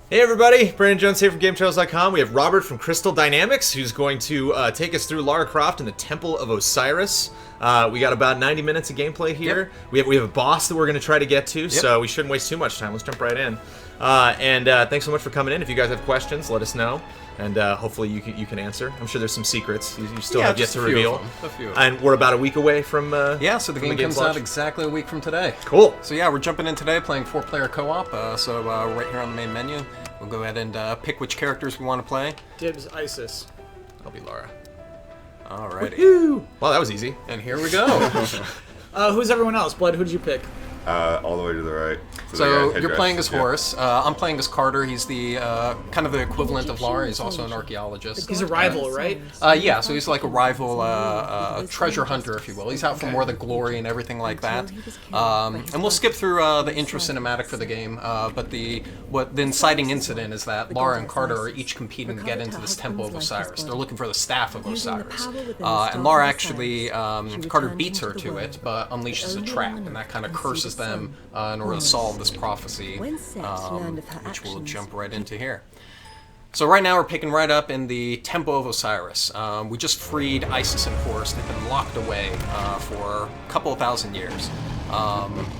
Hey everybody, Brandon Jones here from GameTrails.com. We have Robert from Crystal Dynamics who's going to take us through Lara Croft in the Temple of Osiris. We got about 90 minutes of gameplay here. Yep. We have a boss that we're going to try to get to, so we shouldn't waste too much time. Let's jump right in. Thanks so much for coming in. If you guys have questions, let us know, and hopefully you can answer. I'm sure there's some secrets you still have yet to reveal. A few of them. And we're about a week away from so the game comes out exactly a week from today. Cool. So yeah, we're jumping in today playing 4-player co-op. Right here on the main menu, we'll go ahead and pick which characters we want to play. Dibs Isis. I'll be Lara. Alrighty. Woo-hoo. Well, that was easy. And here we go. Who's everyone else? Blood, who did you pick? All the way to the right. So you're playing as Horus. I'm playing as Carter. He's the kind of the equivalent of Lara. He's also an archaeologist. He's a rival, right? Yeah, so he's like a rival treasure hunter, if you will. He's out for more of the glory and everything like that. And we'll skip through the intro cinematic for the game. But the inciting incident is that Lara and Carter are each competing to get into this Temple of Osiris. They're looking for the Staff of Osiris. And Lara actually, Carter beats her to it, but unleashes a trap, and that kind of curses them in order to solve this prophecy, which we'll jump right into here. So right now we're picking right up in the Temple of Osiris. We just freed Isis and Horus. They've been locked away for a couple of thousand years.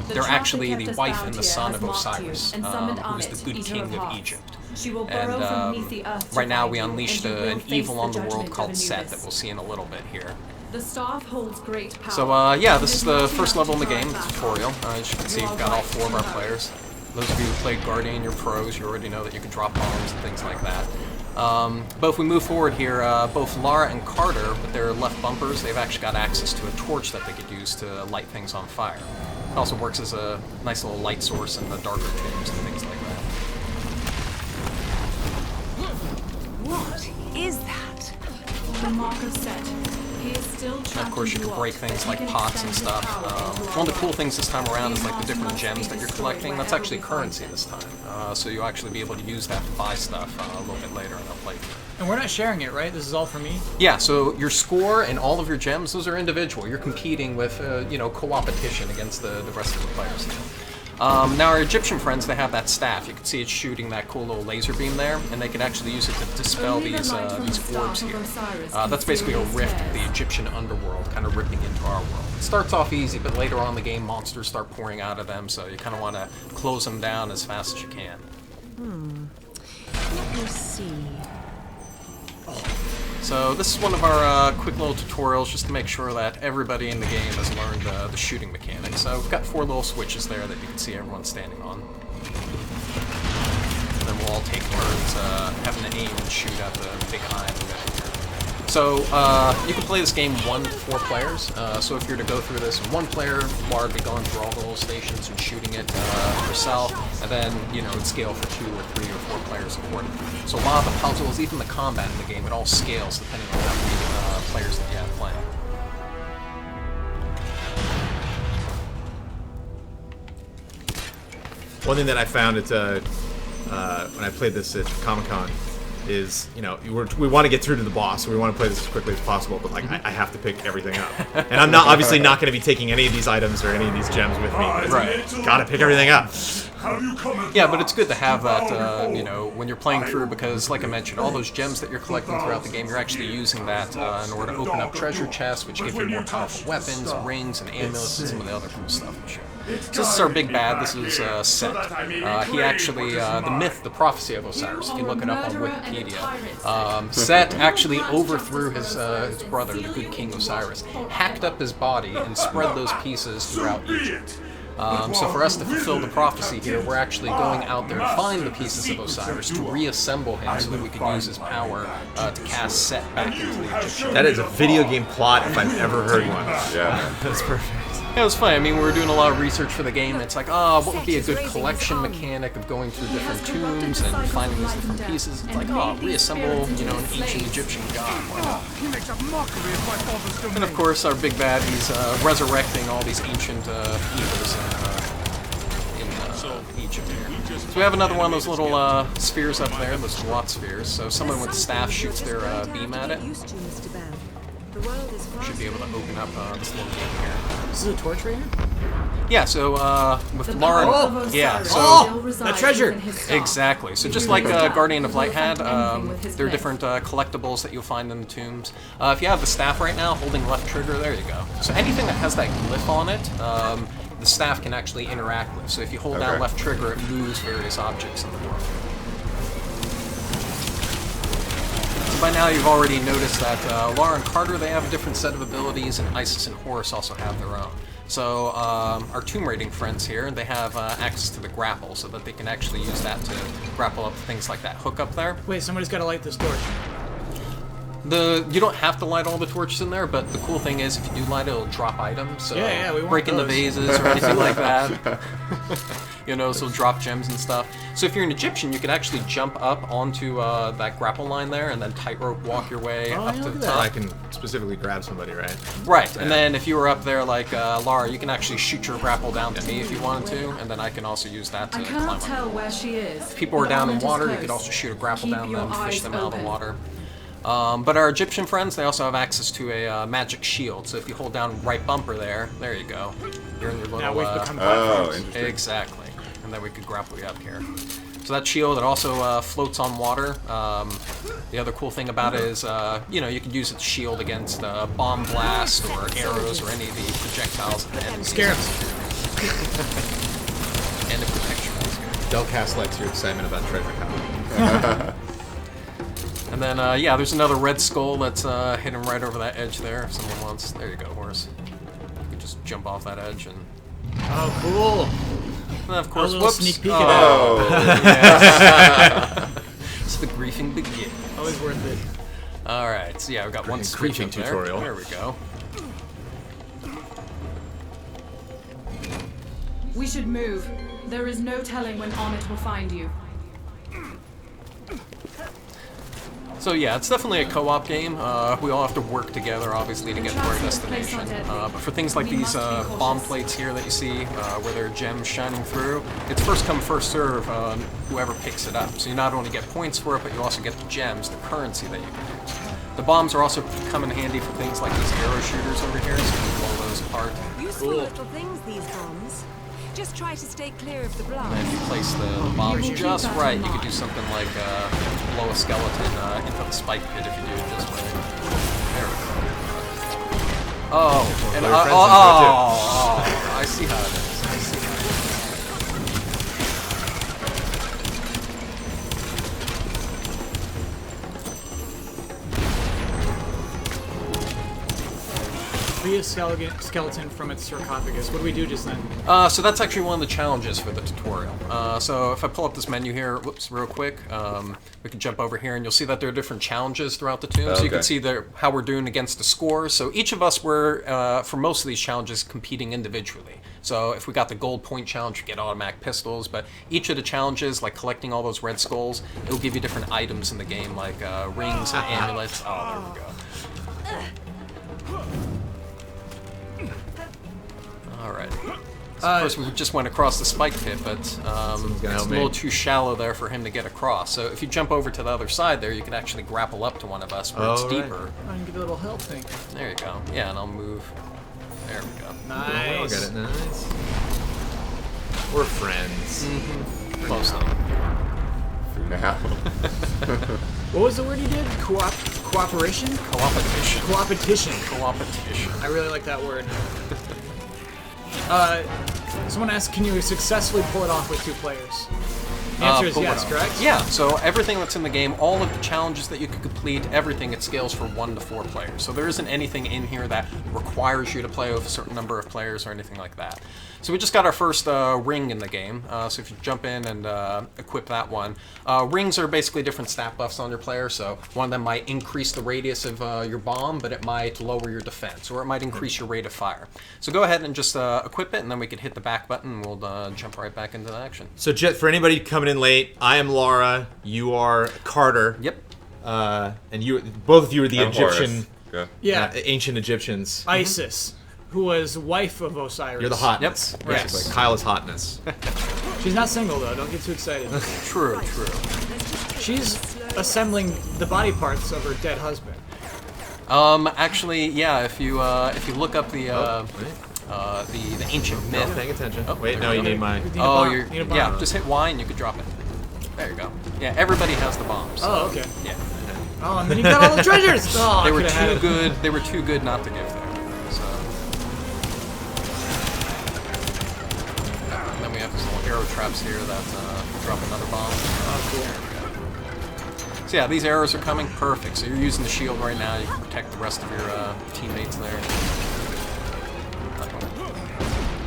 They're actually the wife and the son of Osiris, who is the good king of Egypt. And right now we unleashed an evil on the world called Set that we'll see in a little bit here. The staff holds great power. So yeah, this is the first level in the game, the tutorial. As you can see, we've got all 4 of our players. Those of you who played Guardian, you're pros, you already know that you can drop bombs and things like that. But if we move forward here, both Lara and Carter, with their left bumpers, they've actually got access to a torch that they could use to light things on fire. It also works as a nice little light source in the darker tombs and things like that. What is that? The mark of Set. He is still And of course you can break things like pots and stuff. One of the cool things this time around is like the different gems that you're collecting. That's actually currency this time. So you'll actually be able to use that to buy stuff a little bit later in the playthrough. And we're not sharing it, right? This is all for me? Yeah, so your score and all of your gems, those are individual. You're competing with, co-opetition against the rest of the players here. Now our Egyptian friends, they have that staff. You can see it's shooting that cool little laser beam there, and they can actually use it to dispel these orbs here. That's basically a rift of the Egyptian underworld, kind of ripping into our world. It starts off easy, but later on in the game, monsters start pouring out of them, so you kind of want to close them down as fast as you can. Let me see. So this is one of our quick little tutorials just to make sure that everybody in the game has learned the shooting mechanics. So we've got 4 little switches there that you can see everyone standing on. And then we'll all take turns having to aim and shoot at the big eye in the middle here. So you can play this game 1 to 4 players. So if you're to go through this in 1 player, Lara would be going through all the little stations and shooting it herself, and then it'd scale for 2 or 3 or 4 players accordingly. So a lot of the puzzles, even the combat in the game, it all scales depending on how many players that you have playing. One thing that I found when I played this at Comic-Con is, we want to get through to the boss, so we want to play this as quickly as possible, but I have to pick everything up. And I'm obviously not going to be taking any of these items or any of these gems with me. Right. Gotta pick everything up. Yeah, but it's good to have that, when you're playing through, because, like I mentioned, all those gems that you're collecting throughout the game, you're actually using that in order to open up treasure chests, which give you more powerful weapons, rings, and amulets, and some of the other cool stuff and shit. So this is our big bad. This is Set. He actually, the myth, the prophecy of Osiris, if you look it up on Wikipedia, Set actually overthrew his brother, the good king Osiris, hacked up his body, and spread those pieces throughout Egypt. So for us to fulfill the prophecy here, we're actually going out there to find the pieces of Osiris, to reassemble him so that we can use his power to cast Set back into the Egyptian. That is a video game plot if I've ever heard one. Yeah. That's perfect. Yeah, it was funny. I mean, we were doing a lot of research for the game. It's like, what would be a good collection mechanic of going through different tombs and finding these different pieces? It's like, reassemble, an ancient Egyptian god. Why not? And of course, our big bad, he's resurrecting all these ancient evils in Egypt here. So we have another one of those little spheres up there, those Glot spheres. So someone with the staff shoots their beam at it. The world is Should be able to open up this little gate here. This is a torch right here? Yeah, so with Lara, power of yeah, Osiris so still resides that treasure! within his staff. exactly. So just like Guardian of Light had, there are different collectibles that you'll find in the tombs. If you have the staff right now, holding left trigger, there you go. So anything that has that glyph on it, the staff can actually interact with. So if you hold down left trigger, it moves various objects in the world. So by now you've already noticed that Lara and Carter, they have a different set of abilities, and Isis and Horus also have their own. So our tomb raiding friends here, they have access to the grapple, so that they can actually use that to grapple up things like that hook up there. Wait, somebody's got to light this torch. You don't have to light all the torches in there, but the cool thing is if you do light it, it'll drop items. So Yeah, we want breaking the those. vases or anything like that. You know, so it'll drop gems and stuff. So if you're an Egyptian, you could actually jump up onto that grapple line there and then tightrope walk your way up yeah, to look the at top. I can specifically grab somebody, right? Right, and then if you were up there like Lara, you can actually shoot your grapple down to me if you wanted to, and then I can also use that to I climb cannot up. tell where she is. If people are The down in moment is water, you close. could also shoot a grapple Keep down your them, fish eyes them out of the open. water. But our Egyptian friends, they also have access to a magic shield. So if you hold down right bumper there you go. You're in your little. Now we've become Oh, platforms. interesting. exactly, and then we could grapple you up here. So that shield, it also floats on water. The other cool thing about it is, you know, you could use its shield against bomb blast or arrows or any of the projectiles of the enemies. Scarabs. And the protection. Delcast likes your excitement about treasure cow. And then, yeah, there's another red skull that's hidden right over that edge there. If someone wants, there you go, Horus. You can just jump off that edge and. Oh, cool. And then, of course, little whoops. sneak peek at oh, yeah. So the griefing begins. Always worth it. All right, so yeah, we've got one switch Griefing up there. tutorial. There we go. We should move. There is no telling when Onnit will find you. So yeah, it's definitely a co-op game. We all have to work together, obviously, to get to our destination. But for things like these bomb plates here that you see, where there are gems shining through, it's first come, first serve, whoever picks it up. So you not only get points for it, but you also get the gems, the currency that you can use. The bombs are also come in handy for things like these arrow shooters over here, so you can blow those apart. useful little things, these bombs. Just try to stay clear of the And if you blast. place the bombs You will just keep that right, in you could do mind. something like blow a skeleton into the spike pit if you do it this way. There we go. Oh, and blow your friends into it, I see how it is. I see how it is. Free a skeleton from its sarcophagus. What do we do just then? So that's actually one of the challenges for the tutorial. So if I pull up this menu here, whoops, real quick, we can jump over here and you'll see that there are different challenges throughout the tomb. So you can Okay. see there how we're doing against the scores. So each of us were, for most of these challenges, competing individually. So if we got the gold point challenge, we get automatic pistols, but each of the challenges, like collecting all those red skulls, it'll give you different items in the game, like rings and amulets. Oh, there we go. Alright. So of course, we just went across the spike pit, but it's a help me. little too shallow there for him to get across. So if you jump over to the other side there, you can actually grapple up to one of us where it's Oh, right. deeper. I can get a little help thing. There you go. Yeah, and I'll move. There we go. Oh, we all Nice. get it. Nice. We're friends. Mostly. Now. What was the word you did? Cooperation? Coopetition. Coopetition. Coopetition. I really like that word. Someone asked, can you successfully pull it off with 2 players? The answer is pull it yes, off. correct? Yeah, so everything that's in the game, all of the challenges that you can complete, everything, it scales for 1 to 4 players. So there isn't anything in here that requires you to play with a certain number of players or anything like that. So we just got our first ring in the game. So if you jump in and equip that one, rings are basically different stat buffs on your player. So one of them might increase the radius of your bomb, but it might lower your defense, or it might increase your rate of fire. So go ahead and just equip it, and then we can hit the back button, and we'll jump right back into the action. So, Jet, for anybody coming in late, I am Lara. You are Carter. Yep. And you, both of you are the I'm Horus. Egyptian, Okay. Yeah. ancient Egyptians. Isis, who was wife of Osiris. You're the hotness. Yep. Right. Basically. Kyle is hotness. She's not single, though. Don't get too excited. True, true. She's assembling the body parts of her dead husband. Actually, yeah. If you look up the ancient myth. Paying attention. Oh, Wait, there no, we you go. need my. Oh, bomb. you're Need a bomb. yeah. Just hit Y and you could drop it. There you go. Yeah, everybody has the bombs. So, Oh, okay. Yeah. Oh, and then you got all the treasures. Oh, They I were coulda had too it. good. They were too good not to give there. So. And then we have these little arrow traps here that drop another bomb. Oh, cool. So yeah, these arrows are coming perfect. So you're using the shield right now. You can protect the rest of your teammates there.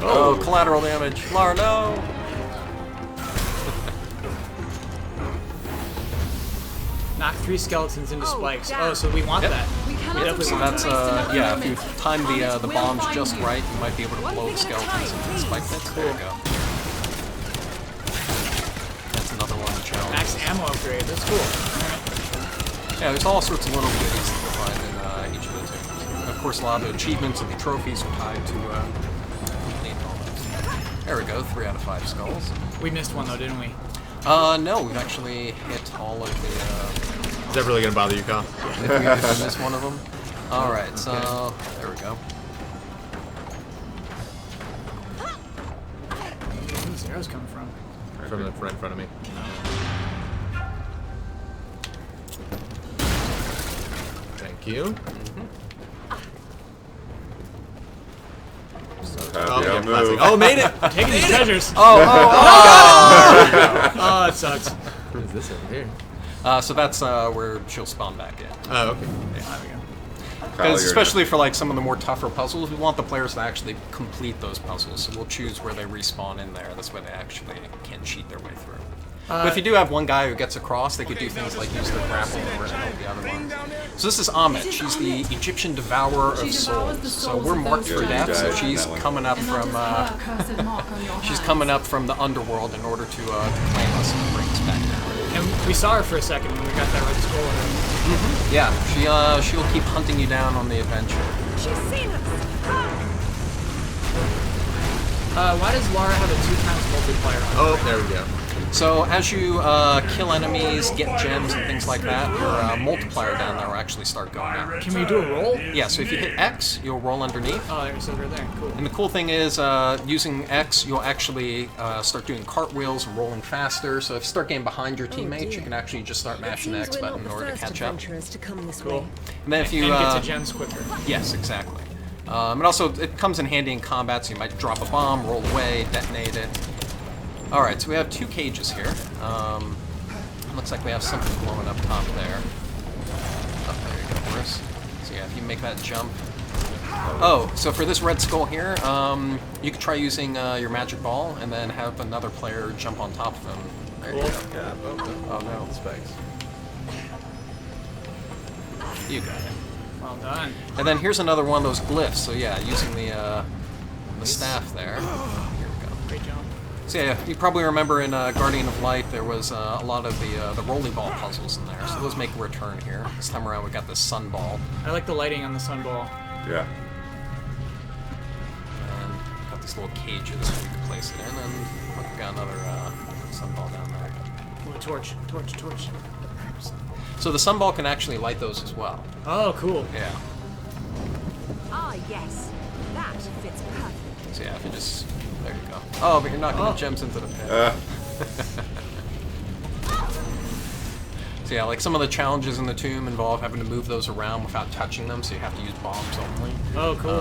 Oh, collateral damage. Lara, no! Knock 3 skeletons into Oh, spikes. damn. Oh, so we want Yep. that. We cannot definitely So afford that's, to waste another yeah, if you moment. time the Carnage will bombs find just you. right, you might be able to One blow the thing at a skeletons time, into the spike please. pits. There you go. That's another one of the challenges. Max ammo upgrade. That's cool. Yeah, there's all sorts of little goodies that you'll find in each of the teams. And of course, a lot of the achievements and the trophies are tied to complete all those. There we go, 3 out of 5 skulls. We missed one though, didn't we? No, we've actually hit all of the. Is that really gonna bother you, Kyle? If we missed one of them. All right, so there we go. Where's these arrows coming from? From the right in front of me. Thank you. Oh, yeah, classic. Oh, made it! Taking these treasures. Oh, Oh, it sucks. What is this over here? so that's where she'll spawn back in. Oh, okay. There we go. Kyle, Because you're especially for like some of the more tougher puzzles, we want the players to actually complete those puzzles. So we'll choose where they respawn in there. This way they actually can cheat their way through. But if you do have one guy who gets across, they could do things like use the grapple or help the other ones. So this is Amit. She's the Egyptian devourer of souls. So we're marked for death. So she's coming up And not from just her cursed mark on your she's hand. coming up from the underworld in order to claim us and bring us back down. And we saw her for a second when we got that red skull in her. Yeah, she'll keep hunting you down on the adventure. She's seen us. Why does Lara have a 2x multiplier on her? Oh, there we go. So as you kill enemies, get gems and things like that, your multiplier down there will actually start going up. Can we do a roll? Yeah, so if you hit X, you'll roll underneath. Oh, there's it right there. Cool. And the cool thing is, using X, you'll actually start doing cartwheels and rolling faster. So if you start getting behind your teammates, you can actually just start mashing the X button in order to catch up. To come this Cool. way. And then if you And get to gems quicker. yes, exactly. And also, it comes in handy in combat, so you might drop a bomb, roll away, detonate it. All right, so we have 2 cages here. Looks like we have something blowing up top there. Oh, there you go, Boris. So yeah, if you make that jump. Oh, so for this red skull here, you could try using your magic ball and then have another player jump on top of him. There you go. Oh no, spikes. You got it. Well done. And then here's another one of those glyphs. So yeah, using the staff there. Here we go. Great job. So yeah, you probably remember in Guardian of Light there was a lot of the rolly ball puzzles in there. So those make a return here. This time around we got this sun ball. I like the lighting on the sun ball. Yeah. And got these little cages so we can place it in. And look, we got another sun ball down there. Ooh, a torch. Torch. So the sun ball can actually light those as well. Oh, cool. Yeah. Ah, yes. That fits perfect. So yeah, if you just... There you go. Oh, but you're knocking the gems into the pit. So yeah, like some of the challenges in the tomb involve having to move those around without touching them, so you have to use bombs only. Oh, cool.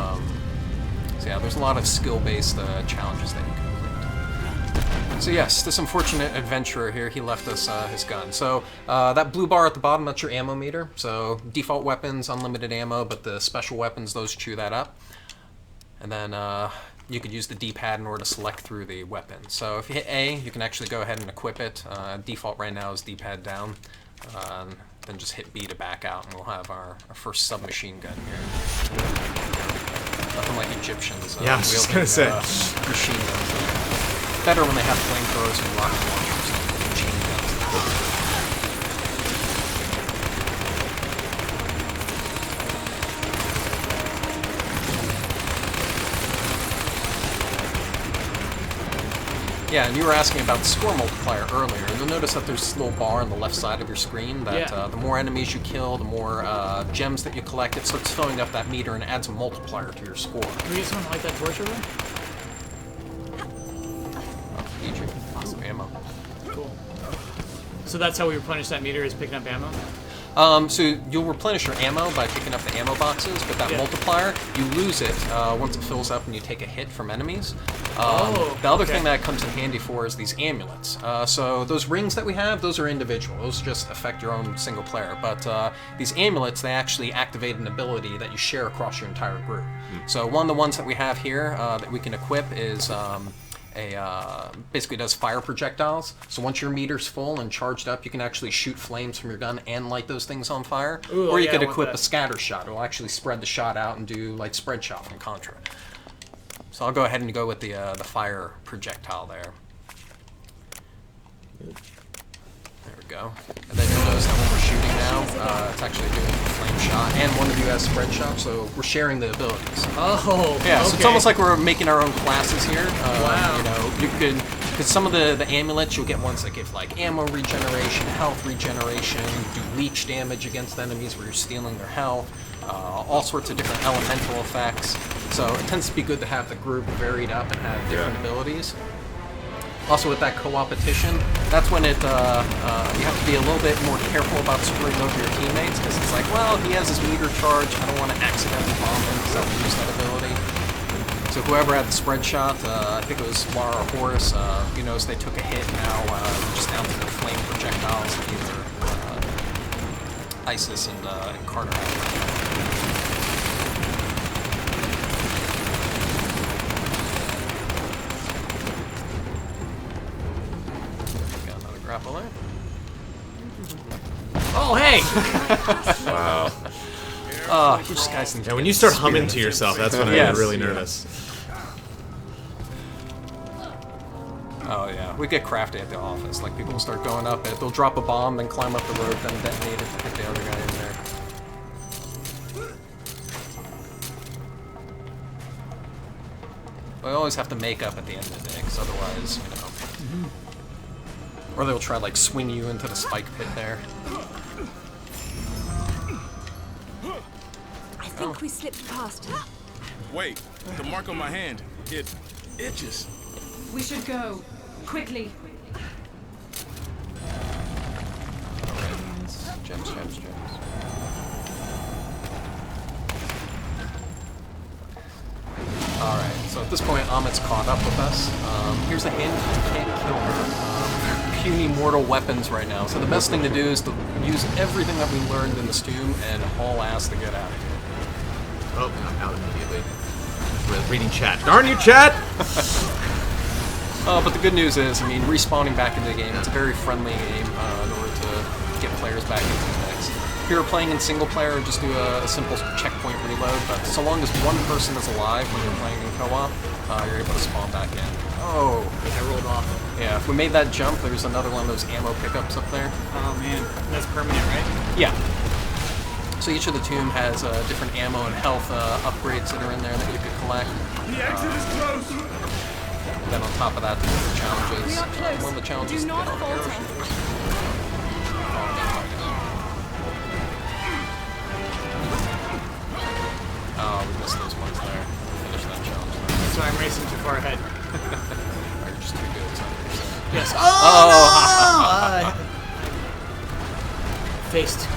So yeah, there's a lot of skill-based challenges that you can complete. So yes, this unfortunate adventurer here, he left us his gun. So that blue bar at the bottom, that's your ammo meter. So default weapons, unlimited ammo, but the special weapons, those chew that up. And then you could use the D-pad in order to select through the weapon. So if you hit A, you can actually go ahead and equip it. Default right now is D-pad down. Then just hit B to back out, and we'll have our first submachine gun here. Nothing like Egyptians. Yeah, I was just wielding, gonna say. machine guns. Better when they have flamethrowers and rocket launchers and machine guns. Yeah, and you were asking about the score multiplier earlier. You'll notice that there's this little bar on the left side of your screen that the more enemies you kill, the more gems that you collect, it starts filling up that meter and adds a multiplier to your score. Can we get something like that torch over? Need you. Awesome. Ammo. Cool. So that's how we replenish that meter, is picking up ammo? So you'll replenish your ammo by picking up the ammo boxes, but that multiplier, you lose it once it fills up and you take a hit from enemies. The other thing that comes in handy for is these amulets. So those rings that we have, those are individual. Those just affect your own single player. But these amulets, they actually activate an ability that you share across your entire group. So one of the ones that we have here that we can equip is... basically does fire projectiles. So once your meter's full and charged up, you can actually shoot flames from your gun and light those things on fire. Ooh, or you could equip a scatter shot. It'll actually spread the shot out and do like spread shot from Contra. So I'll go ahead and go with the fire projectile there. There we go. And then you'll notice that when we're shooting now, it's actually doing a flame shot, and one of you has spread shot, so we're sharing the abilities. Oh, yeah. So it's almost like we're making our own classes here. Wow. You know, you could, because some of the amulets, you'll get ones that give like ammo regeneration, health regeneration, do leech damage against enemies where you're stealing their health, all sorts of different elemental effects. So it tends to be good to have the group varied up and have different abilities. Also with that co-opetition, that's when it you have to be a little bit more careful about screwing over your teammates, because it's like, well, he has his meter charged, I don't want to accidentally bomb him because I'll use that ability. So whoever had the spread shot, I think it was Lara or Horus, you notice they took a hit now, just down to the flame projectiles that either Isis and Carter had. Grapple there. Oh, hey! Wow. Oh, you just guys. Yeah, when you start humming to yourself, that's when I get really nervous. Oh yeah, we get crafty at the office. Like people will start going up it. They'll drop a bomb, then climb up the rope, then detonate it to hit the other guy in there. We always have to make up at the end of the day, because otherwise, you know. Or they'll try like swing you into the spike pit there. I think we slipped past her. Wait, the mark on my hand, it itches. We should go. Quickly. Gems. Alright, so at this point Amit's caught up with us. Here's a hint, you can't kill her. Puny mortal weapons right now, so the best thing to do is to use everything that we learned in this tomb and haul ass to get out of here. Oh, I'm out immediately. Reading chat. Darn you, chat! But the good news is, I mean, respawning back into the game, it's a very friendly game in order to get players back into the mix. If you're playing in single player, just do a simple checkpoint reload, but so long as one person is alive when you're playing in co-op, you're able to spawn back in. Oh, I rolled off. yeah, if we made that jump, there's another one of those ammo pickups up there. Oh man, that's permanent, right? Yeah. So each of the tomb has different ammo and health upgrades that are in there that you could collect. The exit is close. And then on top of that, there's the challenges. We are close. One of the challenges Do is to not get all the falter. arrow shooters. Oh, we missed those ones there. Finish that challenge. So I'm racing too far ahead. You're just too good. It's 100%. Yes. Oh! Faced.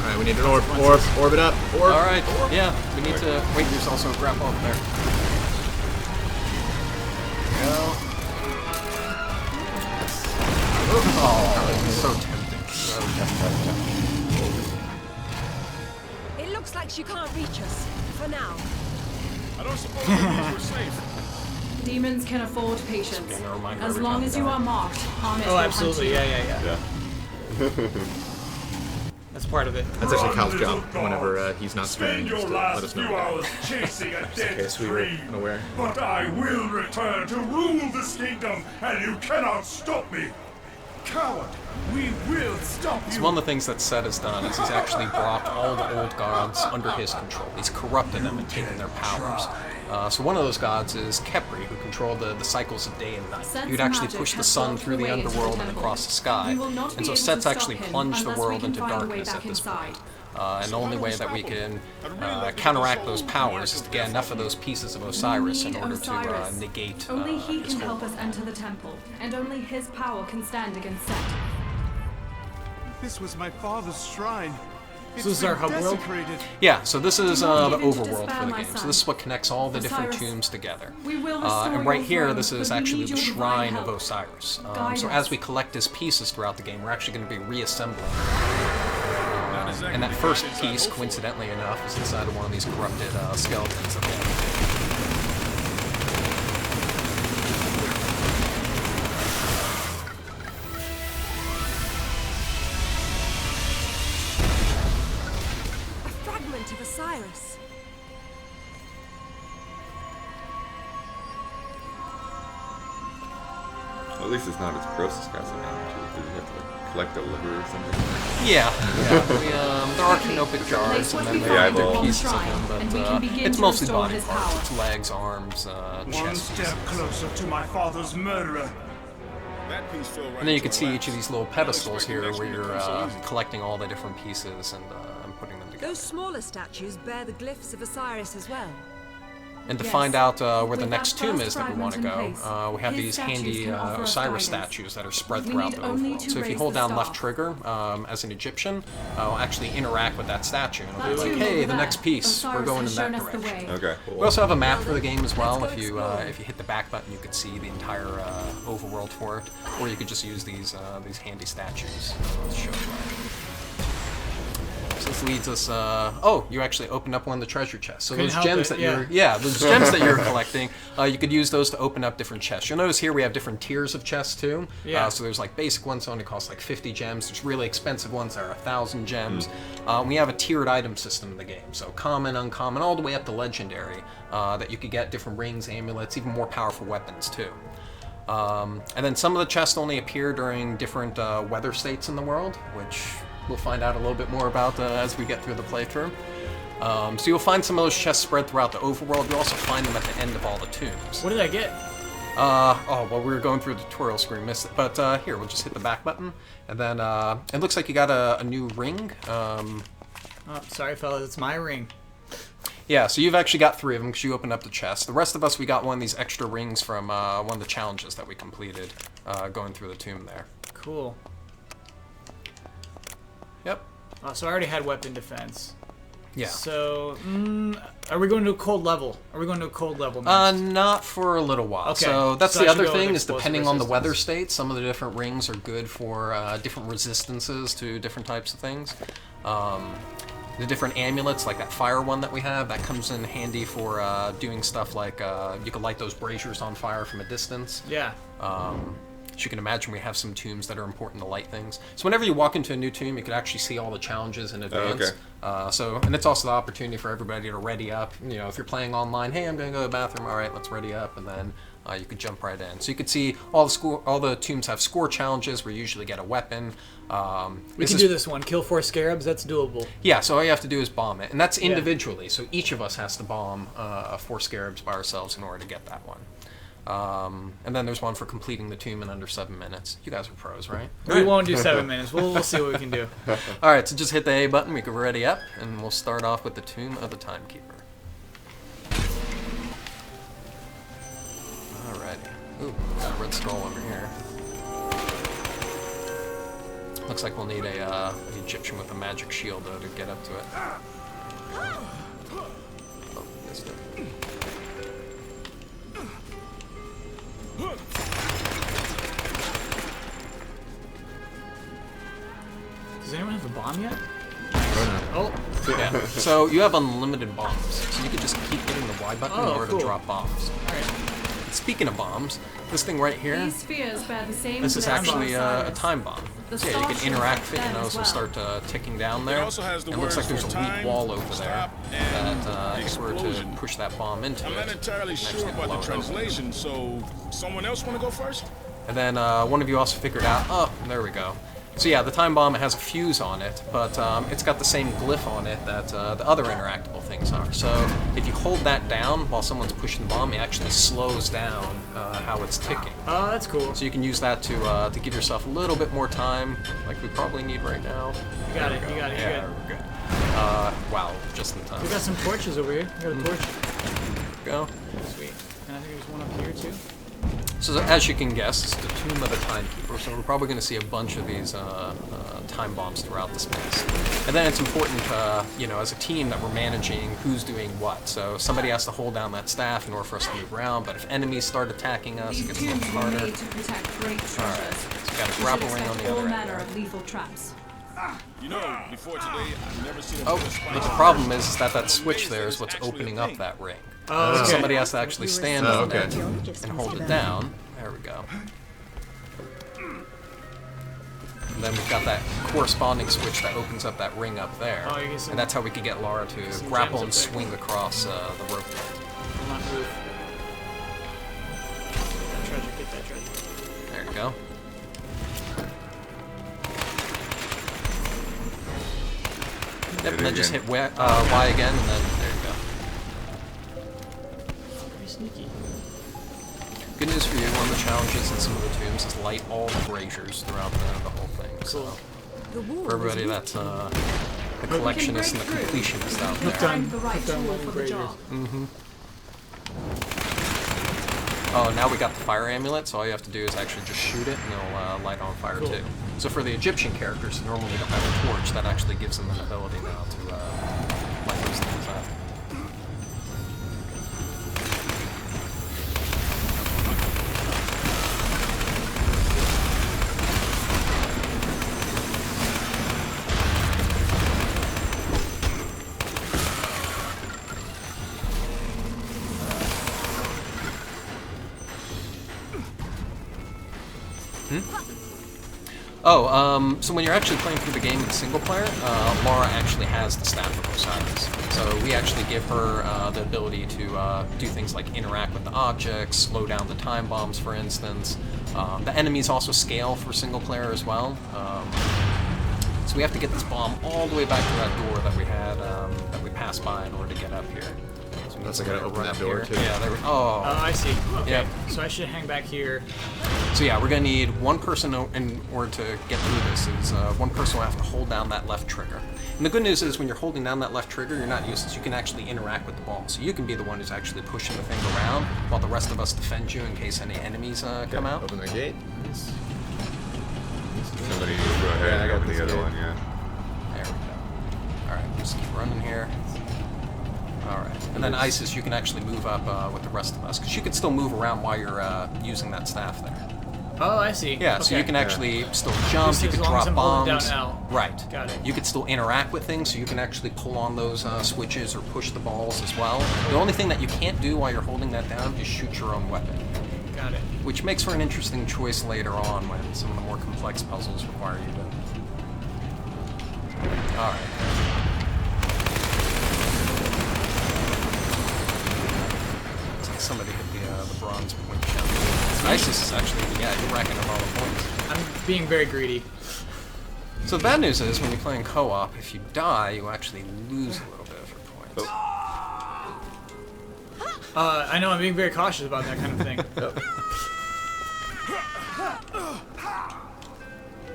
Alright, we need an orbit up. Alright, yeah, we need to... Wait, there's also a grapple up there. There we go. Oh, it's so tempting. So tempting. It looks like she can't reach us. For now. I don't suppose that we're safe. Demons can afford patience. Just a reminder As every long time as we you die. are marked, Hamid Oh, will absolutely. hunt you. Yeah. That's part of it. That's actually Cal's job whenever he's not Spend streaming. your Just to let last us few know. hours chasing a In dead case we were dream. unaware. But I will return to rule this kingdom, and you cannot stop me. Coward, we will stop So you. one of the things that Set has done is he's actually brought all the old gods under his control. He's corrupted them and taken their powers. So one of those gods is Kepri, who controlled the cycles of day and night. Sense He would actually magic push the has sun blocked through the the way into the underworld and temple. across the sky. We will not be And so able Set's to actually stop him plunged the unless we world can into find a way darkness back at this inside. point. And the only way that we can counteract those powers is to get enough of those pieces of Osiris in We need order Osiris. to negate Only he his can hold. help us enter the temple, and only his power can stand against Set. This was my father's shrine. So this is our hub world? Desecrated. Yeah, so this is Do not the give in to overworld despair, for the my game. So son. this is what connects all the different Osiris, tombs together. we will restore And right your here, throne, this is but we actually need the your divine shrine of help. Osiris. Guide So us. as we collect his pieces throughout the game, we're actually going to be reassembling. Not exactly And that the first kind inside piece, hopeful. coincidentally enough, is inside of one of these corrupted skeletons that we have. A fragment of Osiris. Well, at least it's not as gross as Casamount. Did you have to like, collect a liver or something? Yeah. There are canopic jars, and then there are find other upon pieces of shrine, him, and we but can begin it's to mostly restore body his parts. power. It's legs, arms, One chest step pieces. closer to my father's murderer. That piece fell right And then you into can see our each of laps. these little pedestals Expect the here next where one to you're come so easy. collecting all the different pieces and putting them together. Those smaller statues bear the glyphs of Osiris as well. And to Yes. find out where With the that next tomb first is that we want to go, fragment in place, we have his these statues handy can offer us Osiris guidance. statues that are spread We throughout need the only overworld. to So if you raise hold the down left staff. trigger as an Egyptian, it'll actually interact with that statue. And it'll That be like, tomb hey, over the there. next piece, we're Osiris going in has that shown us the direction. way. Okay. We also have a map for the game as well. Let's If go you explore. if you hit the back button, you could see the entire overworld for it, or you could just use these handy statues to show you. So this leads us. Oh, you actually opened up one of the treasure chests. So Couldn't those help gems it, that yeah. those gems that you're collecting, you could use those to open up different chests. You'll notice here we have different tiers of chests too. Yeah. So there's like basic ones that only cost like 50 gems. There's really expensive ones that are 1,000 gems. We have a tiered item system in the game. So common, uncommon, all the way up to legendary. That you could get different rings, amulets, even more powerful weapons too. And then some of the chests only appear during different weather states in the world, which we'll find out a little bit more about as we get through the playthrough. So you'll find some of those chests spread throughout the overworld. You'll also find them at the end of all the tombs. What did I get? Well, we were going through the tutorial screen, missed it. But here, we'll just hit the back button. And then it looks like you got a new ring. Oh, sorry, fellas, it's my ring. Yeah, so you've actually got 3 of them because you opened up the chest. The rest of us, we got one of these extra rings from one of the challenges that we completed going through the tomb there. Cool. Yep. Oh, so I already had weapon defense. Yeah. So, are we going to a cold level? Are we going to a cold level next? Not for a little while. Okay. So that's So the I should other go with thing is explosive depending on the weather resistance. state, some of the different rings are good for different resistances to different types of things. The different amulets, like that fire one that we have, that comes in handy for doing stuff like you can light those braziers on fire from a distance. Yeah. As you can imagine, we have some tombs that are important to light things. So whenever you walk into a new tomb, you can actually see all the challenges in advance. okay. And it's also the opportunity for everybody to ready up. You know, if you're playing online, hey, I'm going to go to the bathroom. All right, let's ready up, and then you could jump right in. So you could see all the tombs have score challenges where you usually get a weapon. We can do this one. Kill 4 scarabs. That's doable. Yeah, so all you have to do is bomb it, and that's individually. So each of us has to bomb 4 scarabs by ourselves in order to get that one. And then there's one for completing the tomb in under 7 minutes. You guys are pros, right? We won't do 7 minutes. We'll see what we can do. All right, so just hit the A button. We can ready up, and we'll start off with the Tomb of the Timekeeper. Alrighty. Ooh, got a red skull over here. Looks like we'll need an Egyptian with a magic shield, though, to get up to it. Oh, missed it. Does anyone have a bomb yet? Oh, Yeah. So you have unlimited bombs, so you can just keep hitting the Y button in Oh, order cool. to drop bombs. alright. Speaking of bombs, this thing right here, These spheres bear the same this is glyphs of actually a Osiris. time bomb. The So yeah, you star can should interact work with it, and then those as will well. start ticking down It there. also has the And it looks like words there's a for weak time, wall over there stop, and that if we were to explosion. push that bomb into I'm it, not entirely it can sure actually about the blow it open. translation, so someone else want to go first? And then one of you also figured out, oh, there we go. So yeah, the time bomb has a fuse on it, but it's got the same glyph on it that the other interactable things are. So if you hold that down while someone's pushing the bomb, it actually slows down how it's ticking. Oh, that's cool. So you can use that to give yourself a little bit more time, like we probably need right now. You got it, you got it, Yeah, you're we're good. Wow, just in time. We got some torches over here. We got a torch. Go. Sweet. And I think there's one up here too. So as you can guess, it's the Tomb of the Timekeeper, so we're probably going to see a bunch of these time bombs throughout the space. And then it's important, you know, as a team that we're managing who's doing what. So somebody has to hold down that staff in order for us to move around, but if enemies start attacking us, it These gets a little tombs were harder. made to protect great treasures. So we got a You grapple should ring on expect the all other manner end. of lethal traps. You know, before today, I've never seen a Oh, bit of spice. but the problem is that that switch there is what's opening up that ring. Oh, So okay. somebody has to actually stand on okay. it and hold it down. There we go. And then we've got that corresponding switch that opens up that ring up there. Oh, you get some- And that's how we can get Lara to some grapple and gems up there. swing across the rope. Hold on, move. That treasure, get that treasure. There you go. Yep, and then just hit Y again, and then there you go. Pretty sneaky. Good news for you, one of the challenges in some of the tombs is light all the braziers throughout the whole thing. So The wall for everybody is that's the collectionist and the completionist out there. Find the right tool lighting for the job. Oh, now we got the fire amulet, so all you have to do is actually just shoot it and it'll light on fire too. So for the Egyptian characters who normally don't have a torch, that actually gives them an ability now to light those things up. Oh, so when you're actually playing through the game in single player, Lara actually has the Staff of Osiris. So we actually give her the ability to do things like interact with the objects, slow down the time bombs, for instance. The enemies also scale for single player as well. So we have to get this bomb all the way back to that door that we had, that we passed by in order to get up here. So That's like I gotta open that door too. Yeah, there we Oh, I see. Okay. Yep. So I should hang back here. So yeah, we're gonna need one person in order to get through this. Is one person will have to hold down that left trigger. And the good news is when you're holding down that left trigger, you're not useless. You can actually interact with the bomb. So you can be the one who's actually pushing the thing around while the rest of us defend you in case any enemies come out. Open the gate. Somebody needs to go ahead Yeah, I and got open this the other gate. one, yeah. There we go. Alright, just keep running here. Alright. And then Isis, you can actually move up with the rest of us. Because you can still move around while you're using that staff there. Oh, I see. Yeah, so you can actually still jump, Just you as can long as drop I'm holding bombs. down L. Right. Got it. You can still interact with things, so you can actually pull on those switches or push the balls as well. The only thing that you can't do while you're holding that down is shoot your own weapon. Got it. Which makes for an interesting choice later on when some of the more complex puzzles require you to... Alright. Looks like somebody hit the bronze point jump. Isis is actually, yeah, you're racking up all the points. I'm being very greedy. So the bad news is, when you're playing co-op, if you die, you actually lose a little bit of your points. I know I'm being very cautious about that kind of thing.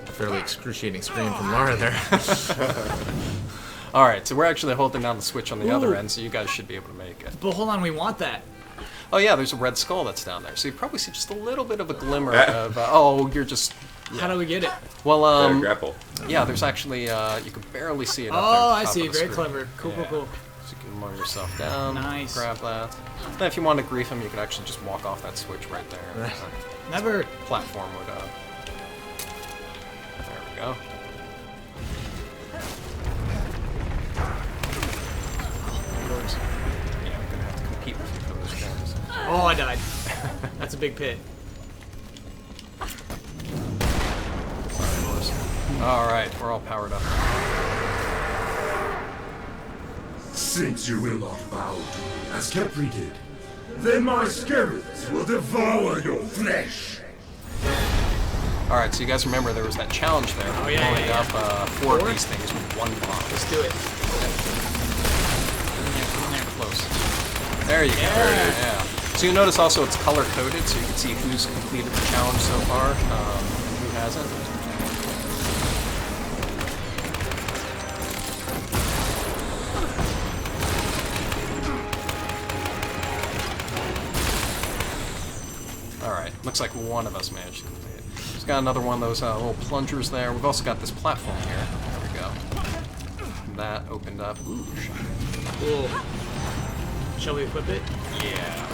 A fairly excruciating scream from Lara there. Alright, so we're actually holding down the switch on the other Ooh. end, so you guys should be able to make it. But hold on, we want that. Oh yeah, there's a red skull that's down there, so you probably see just a little bit of a glimmer of, oh, you're just... How do we get it? Well, Grapple. yeah, there's actually, you can barely see it up there. Oh, at the I top see. of the Very screen. clever. Cool, Yeah. cool. So you can lower yourself down, Nice. grab that. Then if you want to grief him, you could actually just walk off that switch right there. Never. Platform would, there we go. Yeah, I'm gonna have to compete with you for those gems. Oh, I died. That's a big pit. Alright, we're all powered up. Since you will not bow to me as Kepri did, then my spirits will devour your flesh. Alright, so you guys remember there was that challenge there. Oh, yeah, blowing yeah, up 4 of these things with 1 bomb. Let's do it. Close. There you go. Yeah. So you notice also it's color coded, so you can see who's completed the challenge so far and who hasn't. Alright, looks like one of us managed to complete it. Just got another one of those little plungers there. We've also got this platform here. There we go. That opened up. Ooh, Cool. Shall we equip it? yeah.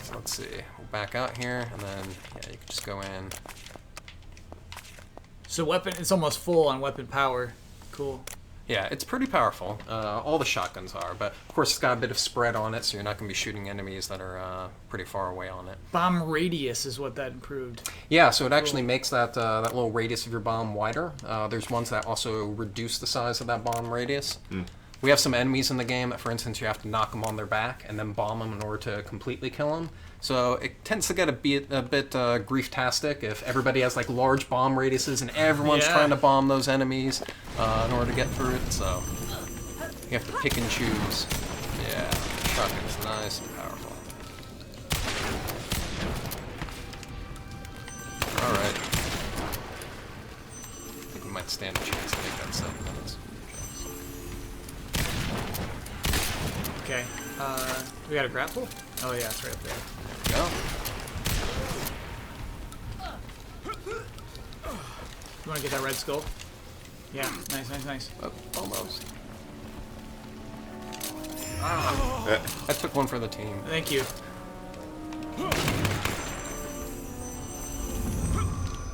So let's see. We'll back out here, and then, yeah, you can just go in. So weapon, it's almost full on weapon power. Cool. Yeah, it's pretty powerful. All the shotguns are, but of course it's got a bit of spread on it, so you're not going to be shooting enemies that are pretty far away on it. Bomb radius is what that improved. Yeah, so it actually makes that that little radius of your bomb wider. There's ones that also reduce the size of that bomb radius. We have some enemies in the game that, for instance, you have to knock them on their back and then bomb them in order to completely kill them. So it tends to get a bit grief-tastic if everybody has like large bomb radiuses and everyone's trying to bomb those enemies in order to get through it. So you have to pick and choose. Yeah, shotgun's nice and powerful. All right. I think we might stand a chance to make that 7 minutes. Okay. We got a grapple? Oh yeah, it's right up there. Go. You want to get that red skull? Yeah, nice. Oh, almost. I took one for the team. Thank you.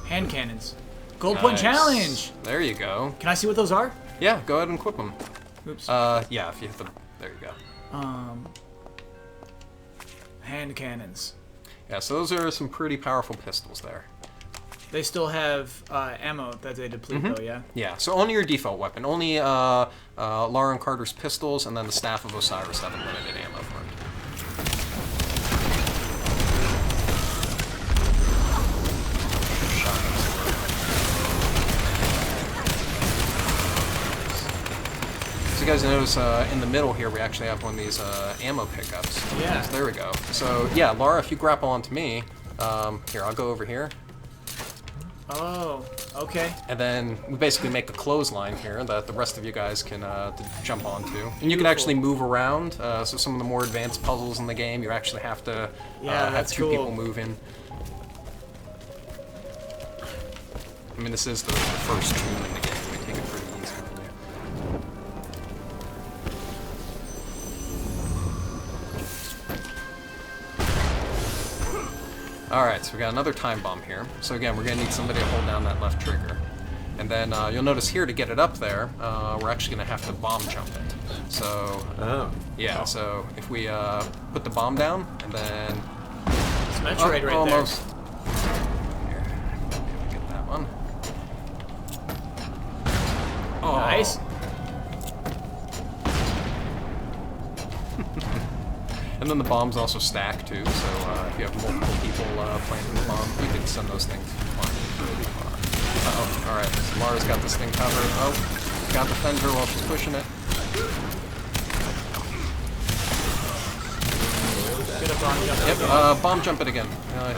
Hand cannons. Gold point challenge! There you go. Can I see what those are? Yeah, go ahead and equip them. Oops. Yeah, if you hit the... There you go. Hand cannons. Yeah, so those are some pretty powerful pistols there. They still have ammo that they deplete though, yeah? Yeah, so only your default weapon. Only Lara and Carter's pistols, and then the Staff of Osiris have unlimited ammo for it. So you guys notice in the middle here we actually have one of these ammo pickups. Yeah. So there we go. So yeah, Lara, if you grapple onto me, here, I'll go over here. Oh, okay. And then we basically make a clothesline here that the rest of you guys can to jump onto. And you can actually move around. So some of the more advanced puzzles in the game, you actually have to have 2 people move in. I mean, this is the first tomb in the game. We take it pretty easy. Alright, so we got another time bomb here. So again, we're going to need somebody to hold down that left trigger. And then you'll notice here to get it up there, we're actually going to have to bomb jump it. So, yeah, so if we put the bomb down, and then... It's Metroid right almost. Here, get that one. Oh. Nice. And then the bombs also stack too, so if you have multiple people planting the bomb, you can send those things flying really far. Uh-oh, alright, so Lara's got this thing covered. Oh, gotta defend her while she's pushing it. Get a bomb jump. Yep, bomb jump it again.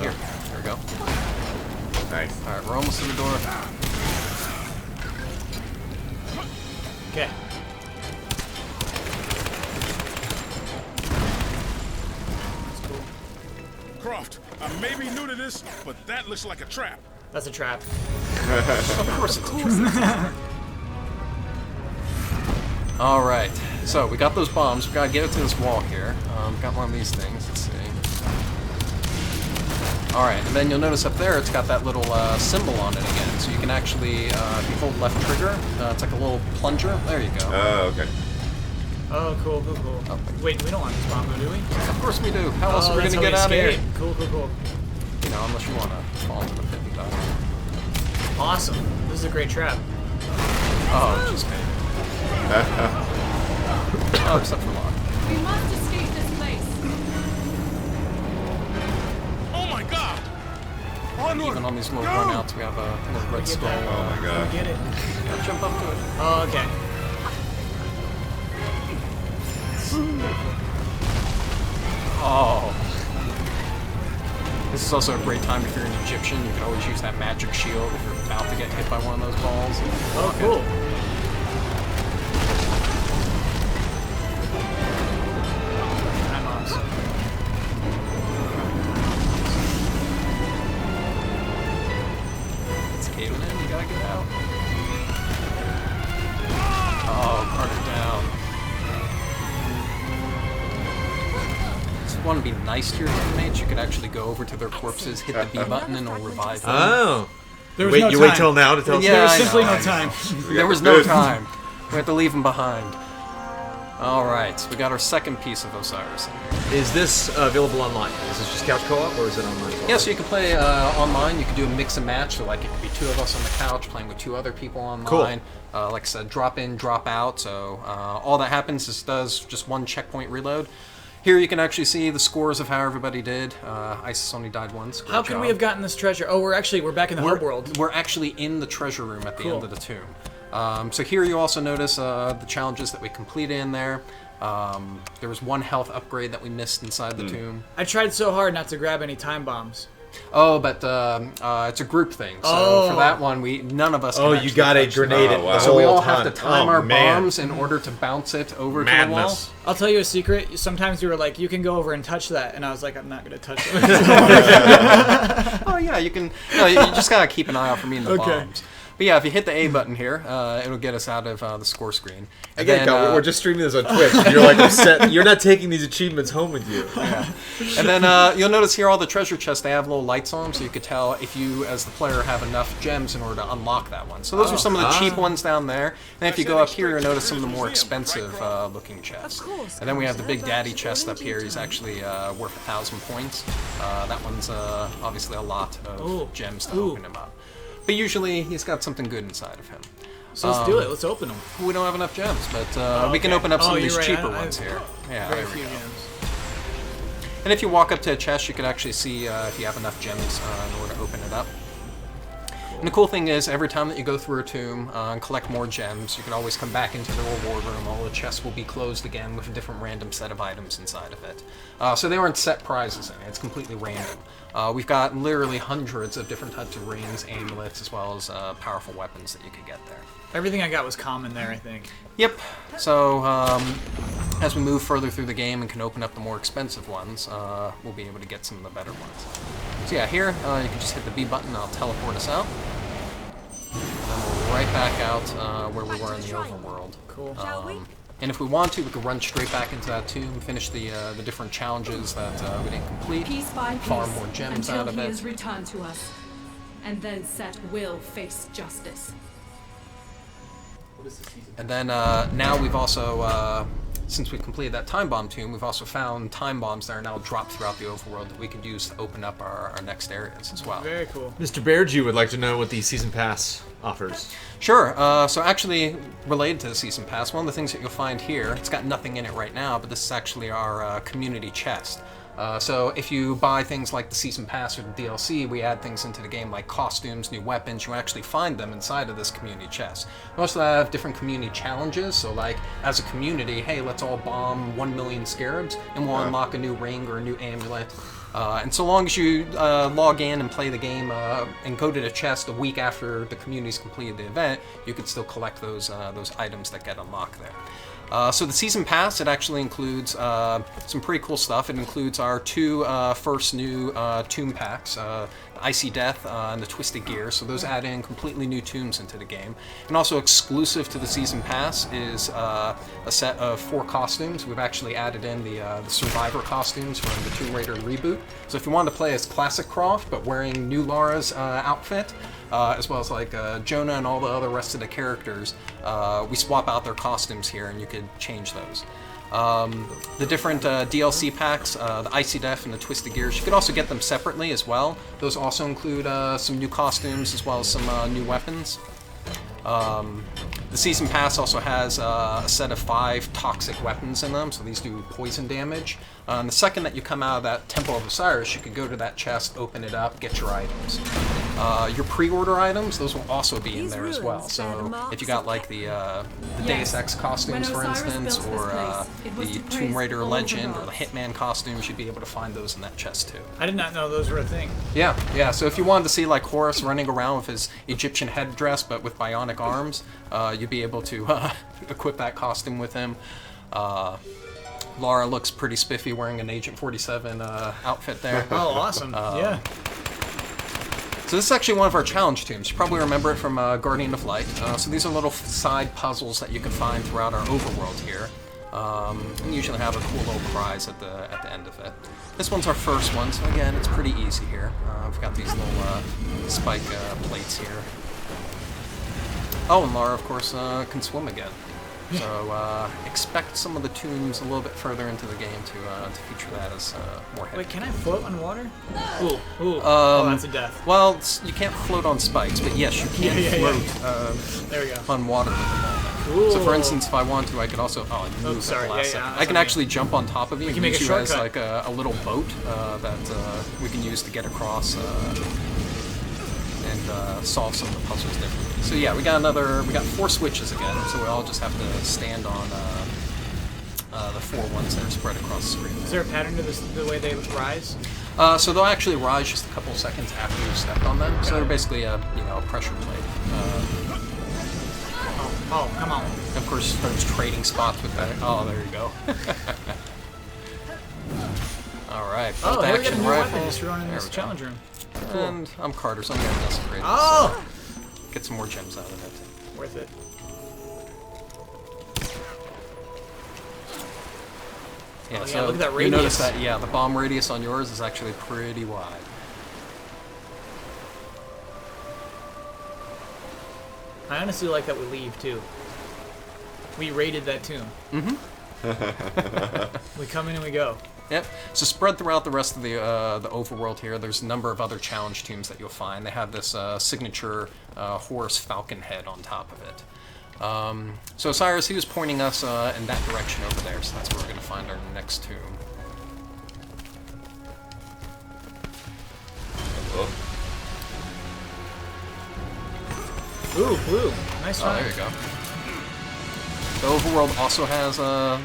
Here, there we go. Nice. Alright, we're almost to the door. Okay. Croft, I may be new to this, but that looks like a trap. That's a trap. Of course it's a trap. Alright, so we got those bombs. We gotta get it to this wall here. Got one of these things. Let's see. Alright, and then you'll notice up there it's got that little symbol on it again. So you can actually, if you hold left trigger, it's like a little plunger. There you go. Oh, okay. Oh, cool. Oh, Wait, we don't want this bomb though, do we? of course we do. How else are we that's gonna how get out of here? escape. Cool. You know, unless you wanna fall into the pit and die. Awesome. This is a great trap. Oh, it's just me. Oh, except for Lara. We must escape this place. Oh my god! Even on these little runouts, we have a little red skull. Oh my god. Get it. Yeah, jump up to it. Oh, okay. Oh. This is also a great time if you're an Egyptian. You can always use that magic shield if you're about to get hit by one of those balls. Oh, cool. I'm awesome. It's caving in, you gotta get out. Oh, guard it down. If you want to be nice to your teammates, you could actually go over to their corpses, hit the B button, and it'll revive them. Oh. There was Wait, no you time. wait till now to tell us? Yeah, There was I simply know, no I know. time. There was no time. We had to leave them behind. Alright, so we got our second piece of Osiris in here. Is this available online? Is this just couch co-op or is it online? Co-op? Yeah, so you can play online. You can do a mix and match. So, like, it could be 2 of us on the couch playing with 2 other people online. Like I said, drop in, drop out. So all that happens is does just 1 checkpoint reload. Here you can actually see the scores of how everybody did. Isis only died once. How could we have gotten this treasure? Oh, we're back in the hub world. We're actually in the treasure room at the end of the tomb. So here you also notice the challenges that we completed in there. There was 1 health upgrade that we missed inside the tomb. I tried so hard not to grab any time bombs. Oh, but it's a group thing. So for that one, none of us. Oh, can you got a grenade Oh, wow. the So we whole all have to time our man. bombs in order to bounce it over to Madness. the wall. I'll tell you a secret. Sometimes you were like, you can go over and touch that. And I was like, I'm not going to touch it. Oh yeah, you can. No, you just gotta keep an eye out for me in the Okay. bombs. But yeah, if you hit the A button here, it'll get us out of the score screen. I get it, Kyle. We're just streaming this on Twitch. And you're like upset. You're not taking these achievements home with you. And then you'll notice here all the treasure chests, they have little lights on them, so you could tell if you, as the player, have enough gems in order to unlock that one. So those are some of the cheap ones down there. And if you go up here, you'll notice some of the more expensive looking chests. And then we have the Big Daddy chest up here. He's actually worth 1,000 points. That one's obviously a lot of gems to open him up. But usually he's got something good inside of him. So let's do it. Let's open them. We don't have enough gems, but we can open up some of these you're right. cheaper I ones here. Yeah, Very there we few go. gems. And if you walk up to a chest, you can actually see if you have enough gems in order to open it up. And the cool thing is, every time that you go through a tomb and collect more gems, you can always come back into the reward room. All the chests will be closed again with a different random set of items inside of it. So they aren't set prizes in it. It's completely random. We've got literally hundreds of different types of rings, amulets, as well as powerful weapons that you could get there. Everything I got was common there, I think. Yep. So as we move further through the game and can open up the more expensive ones, we'll be able to get some of the better ones. So yeah, here you can just hit the B button and I'll teleport us out. And then we're right back out where we were in the overworld. Cool. And if we want to, we could run straight back into that tomb, finish the different challenges that we didn't complete, Piece by piece, farm more gems until out of he it. is returned to us, and then Set will face justice. And then now we've also, since we've completed that time bomb tomb, we've also found time bombs that are now dropped throughout the overworld that we can use to open up our next areas as well. Very cool. Mr. Beardew would like to know what the season pass offers. Sure. So actually, related to the season pass, one of the things that you'll find here, it's got nothing in it right now, but this is actually our community chest. So if you buy things like the season pass or the DLC, we add things into the game like costumes, new weapons. You actually find them inside of this community chest. We also have different community challenges. So like as a community, hey, let's all bomb 1 million scarabs, and we'll unlock a new ring or a new amulet. And so long as you log in and play the game and go to the chest a week after the community's completed the event, you could still collect those items that get unlocked there. So the season pass, it actually includes some pretty cool stuff. It includes our 2 first new tomb packs, Icy Death and the Twisted Gear. So those add in completely new tombs into the game. And also exclusive to the season pass is a set of 4 costumes. We've actually added in the Survivor costumes from the Tomb Raider reboot. So if you want to play as classic Croft but wearing new Lara's outfit, as well as like Jonah and all the other rest of the characters, we swap out their costumes here and you could change those. The different DLC packs, the Icy Death and the Twisted Gears, you could also get them separately as well. Those also include some new costumes as well as some new weapons. The The Season Pass also has a set of 5 toxic weapons in them, so these do poison damage. And the second that you come out of that Temple of Osiris, you can go to that chest, open it up, get your items. Your pre-order items, those will also be in there as well. So if you got like the Deus Ex costumes, for instance, or the Tomb Raider Legend, or the Hitman costumes, you'd be able to find those in that chest too. I did not know those were a thing. Yeah. So if you wanted to see like Horus running around with his Egyptian headdress but with bionic arms, you'd be able to equip that costume with him. Lara looks pretty spiffy wearing an Agent 47 outfit there. Oh, awesome. Yeah. So this is actually one of our challenge tombs. You probably remember it from Guardian of Light. So these are little side puzzles that you can find throughout our overworld here. And usually have a cool little prize at the end of it. This one's our first one, so again, it's pretty easy here. We've got these little spike plates here. Oh, and Lara, of course, can swim again. So expect some of the tombs a little bit further into the game to feature that as more heavy. Wait, can I float on water? Ooh. Oh, that's a death. Well, you can't float on spikes, but yes, you can float there we go. on water with the ball. Ooh. So for instance, if I want to, I could also... Oh, I moved sorry. at the last Yeah, second. I can actually jump on top of you and make use a you as shortcut. like a little boat that we can use to get across and solve some of the puzzles differently. So yeah, we got 4 switches again, so we all just have to stand on the 4 ones that are spread across the screen. Is there a pattern to the way they rise? So they'll actually rise just a couple of seconds after you've stepped on them. So they're basically a pressure plate. Oh, come on. Of course, there's trading spots with that. Oh, there you go. All right. Oh, hey, we got a action new weapon rifle. just thrown in There this we go. challenge room. And I'm Carter, so I'm gonna desecrate it. Oh! So get some more gems out of it. Worth it. Yeah, Oh, yeah, so look at that you notice radius. that the bomb radius on yours is actually pretty wide. I honestly like that we leave, too. We raided that tomb. Mm-hmm. We come in and we go. Yep. So spread throughout the rest of the overworld here, there's a number of other challenge tombs that you'll find. They have this signature Horus Falcon head on top of it. So Osiris, he was pointing us in that direction over there, so that's where we're going to find our next tomb. Ooh, blue. Nice Oh, try. there you go. The overworld also has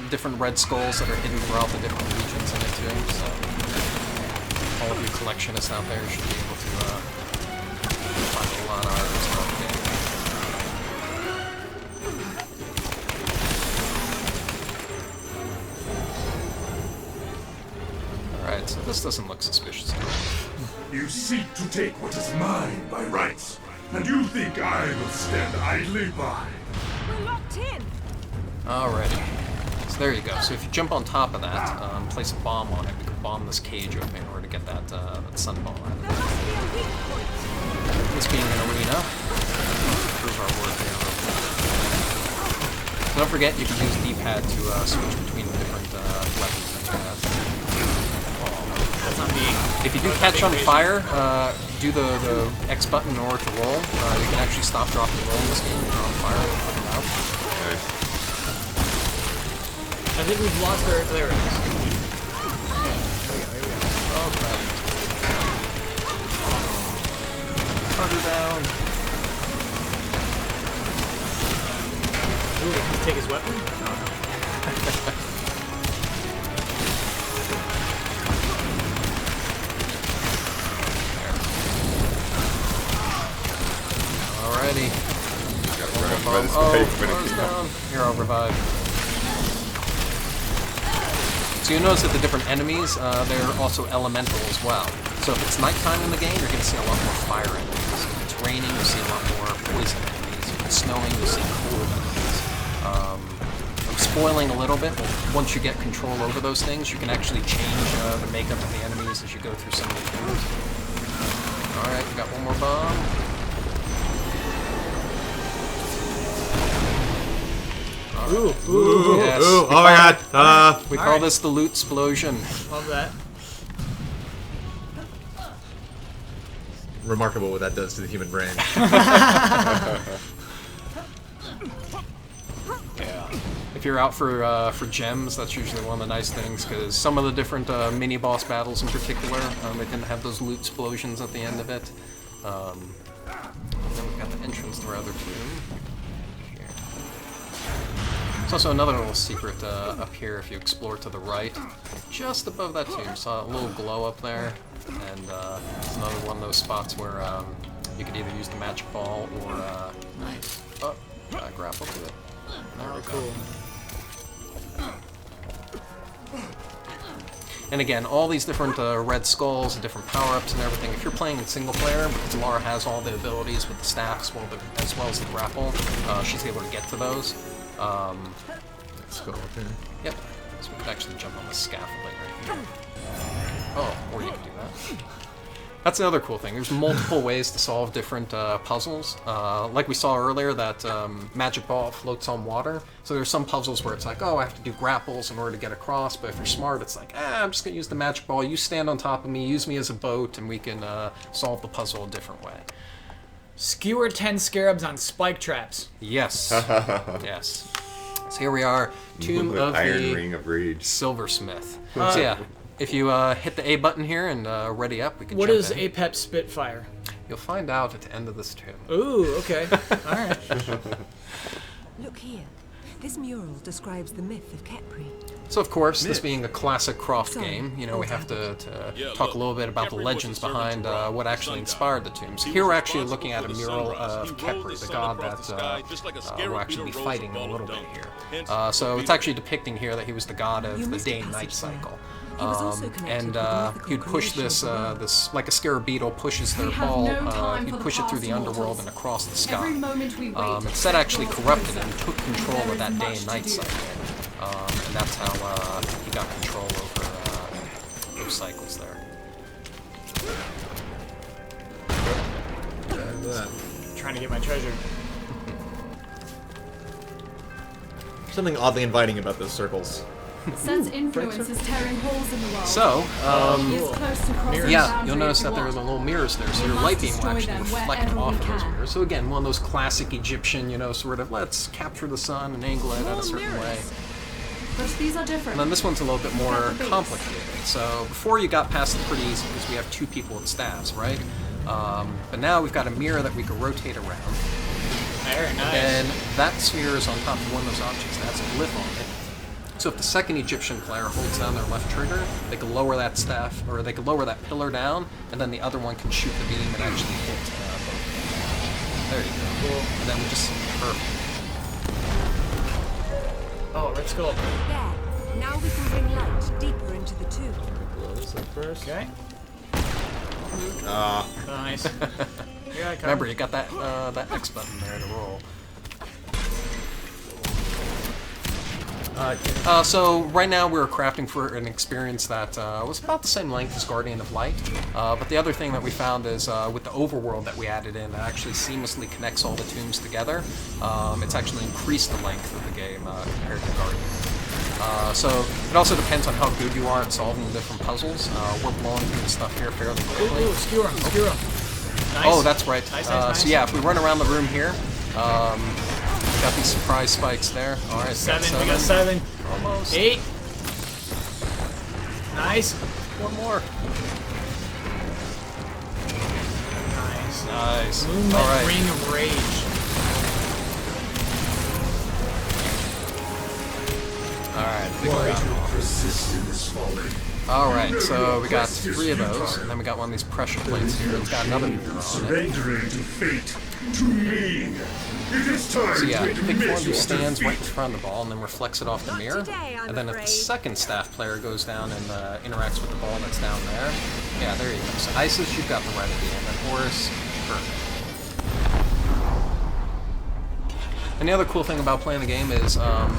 different red skulls that are hidden throughout the different regions in it too, so all of you collectionists out there should be able to find a lot of items throughout the game. Alright, so this doesn't look suspicious at all. You seek to take what is mine by rights, and you think I will stand idly by. We're locked in. Alrighty. So there you go. So if you jump on top of that, place a bomb on it, we can bomb this cage open in order to get that sun ball out of There must be a weak point. it. This being an arena, prove our work here. Don't forget, you can use D-pad to switch between the different weapons that you have. That's on me. If you do catch on fire, do the X button in order to roll. You can actually stop, drop, and roll in this game if you're on fire. Up and out. Nice. I think we've lost our... There it is. Oh, crap. Hunter down. Ooh, can he take his weapon? Oh, Alrighty. Got run by the Oh, spike when it Lara's came up. down. Here, I'll revive. So you notice that the different enemies, they're also elemental as well. So if it's nighttime in the game, you're going to see a lot more fire enemies. If it's raining, you'll see a lot more poison enemies. If it's snowing, you'll see cold enemies. I'm spoiling a little bit, but once you get control over those things, you can actually change the makeup of the enemies as you go through some of the tombs. Alright, we got one more bomb. Ooh. Yes. Ooh, oh my god. We call this the loot explosion. Love that. Remarkable what that does to the human brain. if you're out for gems, that's usually one of the nice things, because some of the different mini boss battles in particular, they tend to have those loot explosions at the end of it. Then we've got the entrance to our other tomb. Here. There's also another little secret up here if you explore to the right. Just above that tomb, saw a little glow up there, and it's another one of those spots where you could either use the magic ball or Nice. grapple to it. Very cool. And again, all these different red skulls and different power-ups and everything, if you're playing in single player, because Lara has all the abilities with the staff as well as the grapple, she's able to get to those. Let's go up here. Yep. So we could actually jump on the scaffolding right here. Oh, or you could do that. That's another cool thing. There's multiple ways to solve different puzzles. Like we saw earlier, that magic ball floats on water. So there's some puzzles where it's like, oh, I have to do grapples in order to get across. But if you're smart, it's like, I'm just going to use the magic ball. You stand on top of me, use me as a boat, and we can solve the puzzle a different way. Skewer 10 scarabs on spike traps. Yes. Yes. So here we are, Tomb of Iron the Ring of Rage. Silversmith. So yeah. If you hit the A button here and ready up, we can What jump is in. Apep Spitfire? You'll find out at the end of this tomb. Ooh, okay. Alright. Look here. This mural describes the myth of Kepri. So of course, this being a classic Croft game, you know, we have to talk a little bit about the legends behind what actually inspired the tombs. Here we're actually looking at a mural of Kepri, the god that we'll actually be fighting in a little bit here. So it's actually depicting here that he was the god of the day and night cycle. And he would push this, like a scarab beetle pushes their ball, he'd push it through the underworld and across the sky. Instead actually corrupted and took control of that day and night cycle. And that's how he got control over those cycles there. Trying to get my treasure. Something oddly inviting about those circles. Sense influence is tearing holes in the world. So, He is close to crossing the yeah, boundary you'll notice if that you there are want. the little mirrors there, so We your must light beam will destroy actually them reflect wherever off we of those can. mirrors. So again, one of those classic Egyptian, you know, sort of let's capture the sun and angle it at a certain way. But these are different. And then this one's a little bit more complicated. So before you got past it pretty easy because we have two people with staves, right? But now we've got a mirror that we can rotate around. Very nice. And that sphere is on top of one of those objects that has a glyph on it. So if the second Egyptian player holds down their left trigger, they can lower that staff, or they can lower that pillar down, and then the other one can shoot the beam and actually hit both. There you go. Cool. And then we just perfect. Oh, red skull. There. Now we can bring light deeper into the tomb. Blow this up first. Okay. Ah. Nice. Here I come. Remember, you got that that X button there to roll. So right now we're crafting for an experience that was about the same length as Guardian of Light, but the other thing that we found is with the overworld that we added in, it actually seamlessly connects all the tombs together. It's actually increased the length of the game compared to Guardian. So it also depends on how good you are at solving the different puzzles. We're blowing through the stuff here fairly quickly. Ooh, skewer him, skewer him. Nice. Oh, that's right. Nice, nice. So yeah, if we run around the room here, got these surprise spikes there. All right, Seven. We got 7. Almost. 8. Nice. One more. Nice. Nice. Moonlit All right. Ring of Rage. All right. I think we got them all. Persist in this folly. All right. So we got 3 of those, and then we got one of these pressure plates here. It's got another mirror on it. Surrendering to fate, to me. It is time So yeah, to I think one admit of your these stands right in defeat. front of the ball and then reflects it off the Not mirror. today, I'm And then if the afraid. second staff player goes down and interacts with the ball that's down there, yeah, there you go. So Isis, you've got the remedy, and then Horus, perfect. And the other cool thing about playing the game is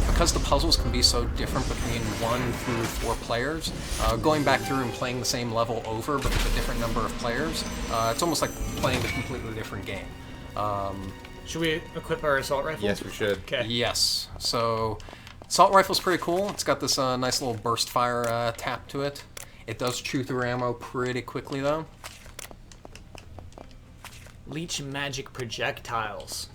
because the puzzles can be so different between 1 through 4 players, going back through and playing the same level over but with a different number of players, it's almost like playing a completely different game. Should we equip our assault rifle? Yes, we should. Okay. Yes. So, assault rifle's pretty cool. It's got this nice little burst fire tap to it. It does chew through ammo pretty quickly, though. Leech magic projectiles.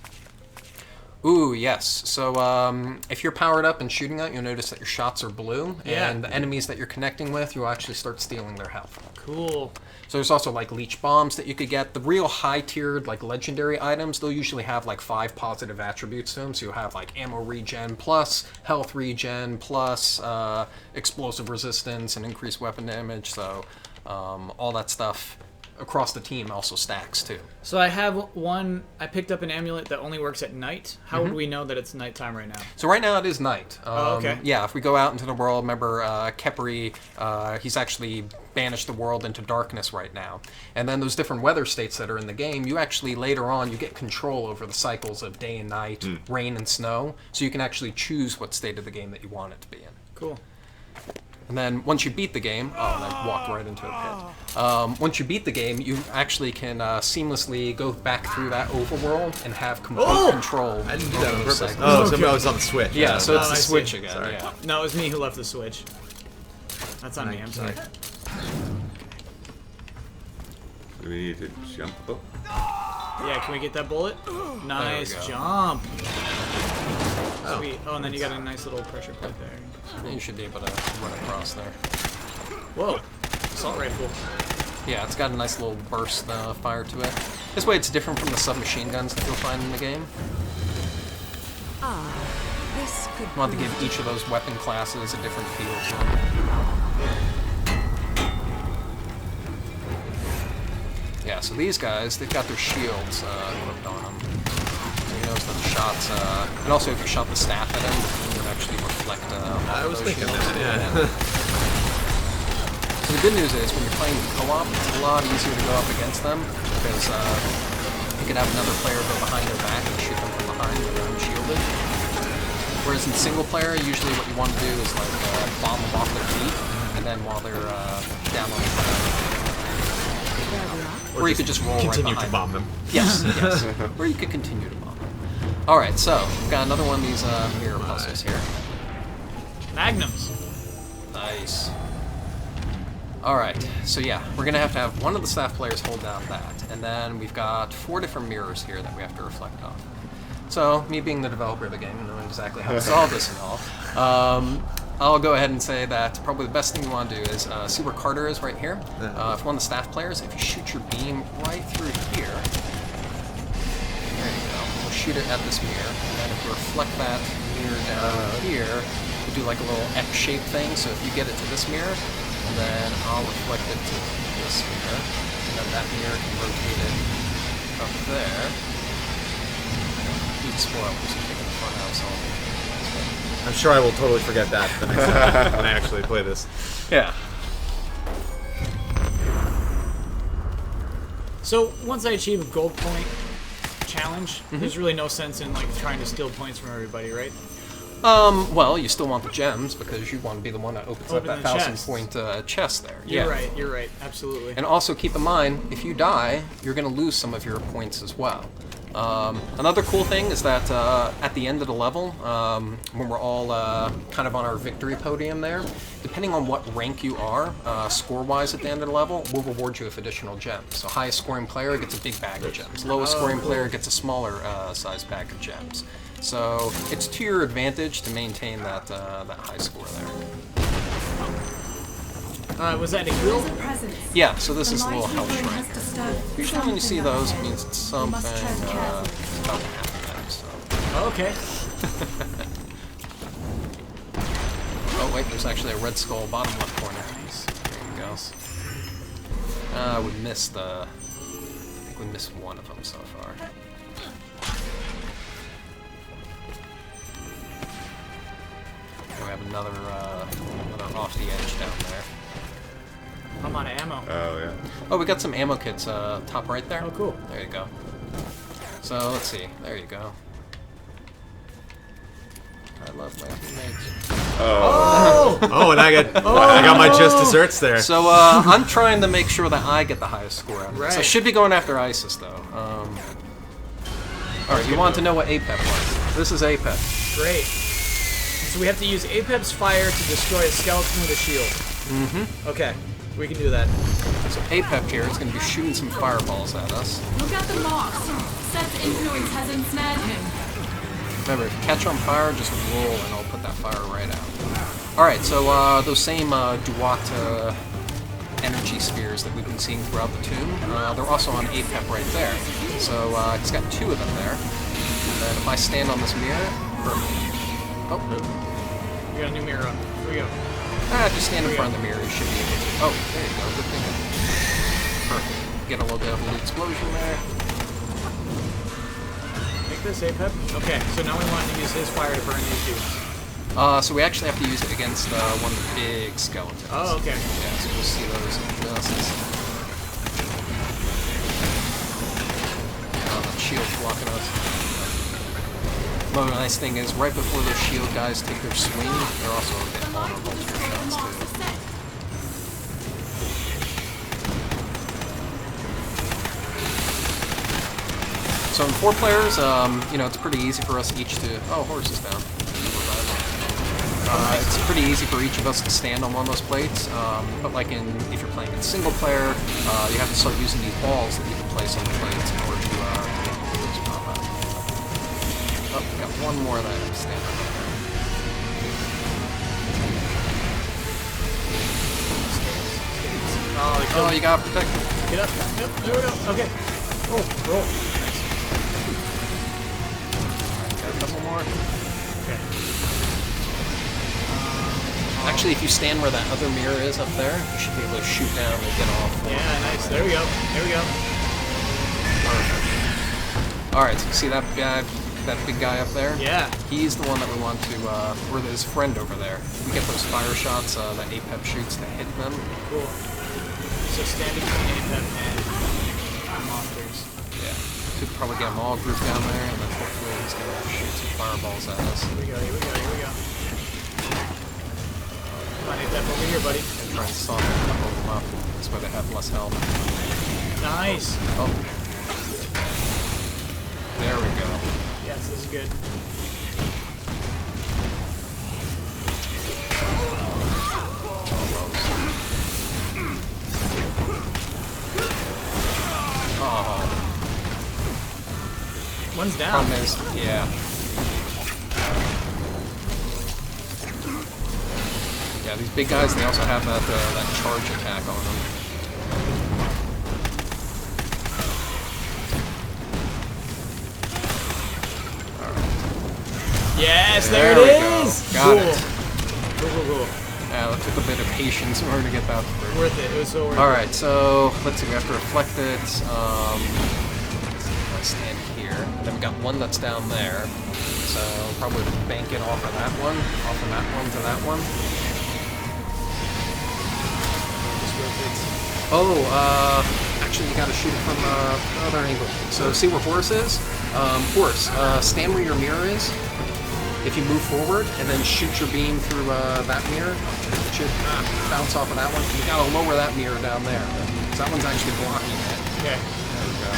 Ooh, yes. So if you're powered up and shooting out, you'll notice that your shots are blue, and the enemies that you're connecting with, you'll actually start stealing their health. Cool. So there's also like leech bombs that you could get. The real high-tiered, like legendary items, they'll usually have like 5 positive attributes to them. So you'll have like ammo regen plus, health regen plus, explosive resistance and increased weapon damage. So all that stuff across the team also stacks too. So I have one. I picked up an amulet that only works at night. How would we know that it's nighttime right now? So right now it is night. Okay. Yeah, if we go out into the world, remember Kepri, he's actually banished the world into darkness right now. And then those different weather states that are in the game, you actually later on, you get control over the cycles of day and night, rain and snow. So you can actually choose what state of the game that you want it to be in. Cool. And then once you beat the game, and I walked right into a pit. Once you beat the game, you actually can seamlessly go back through that overworld and have complete control. I didn't do that on over those purpose. segments. Oh, so I was on the Switch. Yeah, so it's the I Switch see. again. Sorry. Yeah. No, it was me who left the Switch. That's on me. I'm sorry. Do we need to jump up? Yeah, can we get that bullet? Nice go. jump. Sweet. Oh, and then you got a nice little pressure plate there. You should be able to run across there. Whoa. Assault rifle. Yeah, it's got a nice little burst fire to it. This way it's different from the submachine guns that you'll find in the game. This could We'll have to give each of those weapon classes a different feel to them. Yeah, so these guys, they've got their shields equipped on them. So you notice that the shots, and also if you shot the staff at them, it would actually reflect I was those thinking shields. that, yeah. So the good news is when you're playing co-op, it's a lot easier to go up against them because you can have another player go behind their back and shoot them from behind when they're unshielded. Whereas in single player, usually what you want to do is like bomb them off their feet, and then while they're down on the ground. Or you could just roll Continue right to behind bomb them. Yes, yes. Or you could continue to bomb them. All right, so we've got another one of these mirror puzzles here. Magnums. Nice. All right, so yeah, we're gonna have one of the staff players hold down that, and then we've got 4 different mirrors here that we have to reflect off. So, me being the developer of the game and knowing exactly how to solve this and all, I'll go ahead and say that probably the best thing you want to do is see where Carter is right here. If one of the staff players, if you shoot your beam right through here, there you go. We'll shoot it at this mirror, and then if you reflect that mirror down here, you do like a little X-shaped thing. So if you get it to this mirror, and then I'll reflect it to this mirror, and then that mirror can rotate it up there. Need spoilers if you're in the front house all. I'm sure I will totally forget that the next time when I actually play this. Yeah. So once I achieve a gold point challenge, there's really no sense in like trying to steal points from everybody, right? Well, you still want the gems because you want to be the one that opens up Open that the 1,000-point chest there. You're right, absolutely. And also keep in mind, if you die, you're going to lose some of your points as well. Another cool thing is that at the end of the level, when we're all kind of on our victory podium there, depending on what rank you are, score-wise at the end of the level, we'll reward you with additional gems. So highest scoring player gets a big bag of gems. Lowest scoring player gets a smaller size bag of gems. So it's to your advantage to maintain that high score there. Was that a heal? Yeah, so this is a little health shrine. Usually when you see those, it means it's something about to happen. So. Okay. Oh wait, there's actually a red skull bottom left corner. Nice. There you go. We missed I think we missed one of them so far. And we have another off the edge down there. I'm out of ammo. Oh, yeah. Oh, we got some ammo kits top right there. Oh, cool. There you go. So, let's see. There you go. I love my teammates. Oh, and I got my just desserts there. So, I'm trying to make sure that I get the highest score out of this. I Right. should be going after Isis, though. Alright, you want to know what APEP was. This is APEP. Great. So we have to use Apep's fire to destroy a skeleton with a shield. Mm-hmm. Okay, we can do that. So APEP here is going to be shooting some fireballs at us. Look at the moss. Seth's influence has ensnared him. Remember, if you catch on fire, just roll and I'll put that fire right out. Alright, so those same Duat energy spheres that we've been seeing throughout the tomb, they're also on APEP right there. So he's got 2 of them there. And then if I stand on this mirror, oh, You got a new mirror up. Here we go. just stand in front of the mirror, you should be able to. Oh, there you go, good thinking. Perfect. Get a little bit of an explosion there. Take this, APEP. Okay, so now we want to use his fire to burn these dudes. So we actually have to use it against one of the big skeletons. Oh, okay. Yeah, so we'll see those in just a second. That shield's blocking us. Well, the nice thing is, right before those shield guys take their swing, they're also a bit vulnerable to your shots, too. So in 4 players, you know, it's pretty easy for us each to... Oh, horse is down. It's pretty easy for each of us to stand on one of those plates, but like if you're playing in single player, you have to start using these balls that you can place on the plates in order to get those combat. Oh, we got one more that I'm standing on there. Oh, you got protected. Get up. Yep, there we go. Okay. Oh, roll. Nice. Got a couple more. Okay. Actually, if you stand where that other mirror is up there, you should be able to shoot down and get off. Yeah, nice. There we go. There we go. Alright, so you see that guy, that big guy up there? Yeah. He's the one that we want to, or his friend over there. We get those fire shots that APEP shoots to hit them. Cool. So stand between APEP and monsters. Yeah. Should probably get them all grouped down there, and then hopefully he's going to shoot some fireballs at us. Here we go, here we go, here we go. Come on, APEP, over here, buddy. And try and soften a couple of them up. That's why they have less health. Nice. Oh. There we go. Yes, this is good. Oh. One's down. Problem is, yeah. Yeah, these big guys, they also have that charge attack on them. Yes, There there we it go. is. Got Cool. it. Cool. Yeah, that took a bit of patience in order to get that through. Worth it. It was so worth it. Alright, so let's see, we have to reflect it. Let's stand here. And then we got one that's down there. So probably bank it off of that one, off of that one to that one. Oh, actually you gotta shoot it from another angle. So see where horse is? Horse, stand where your mirror is. If you move forward and then shoot your beam through that mirror, it should bounce off of that one. You gotta lower that mirror down there. So that one's actually blocking it. Okay. There we go.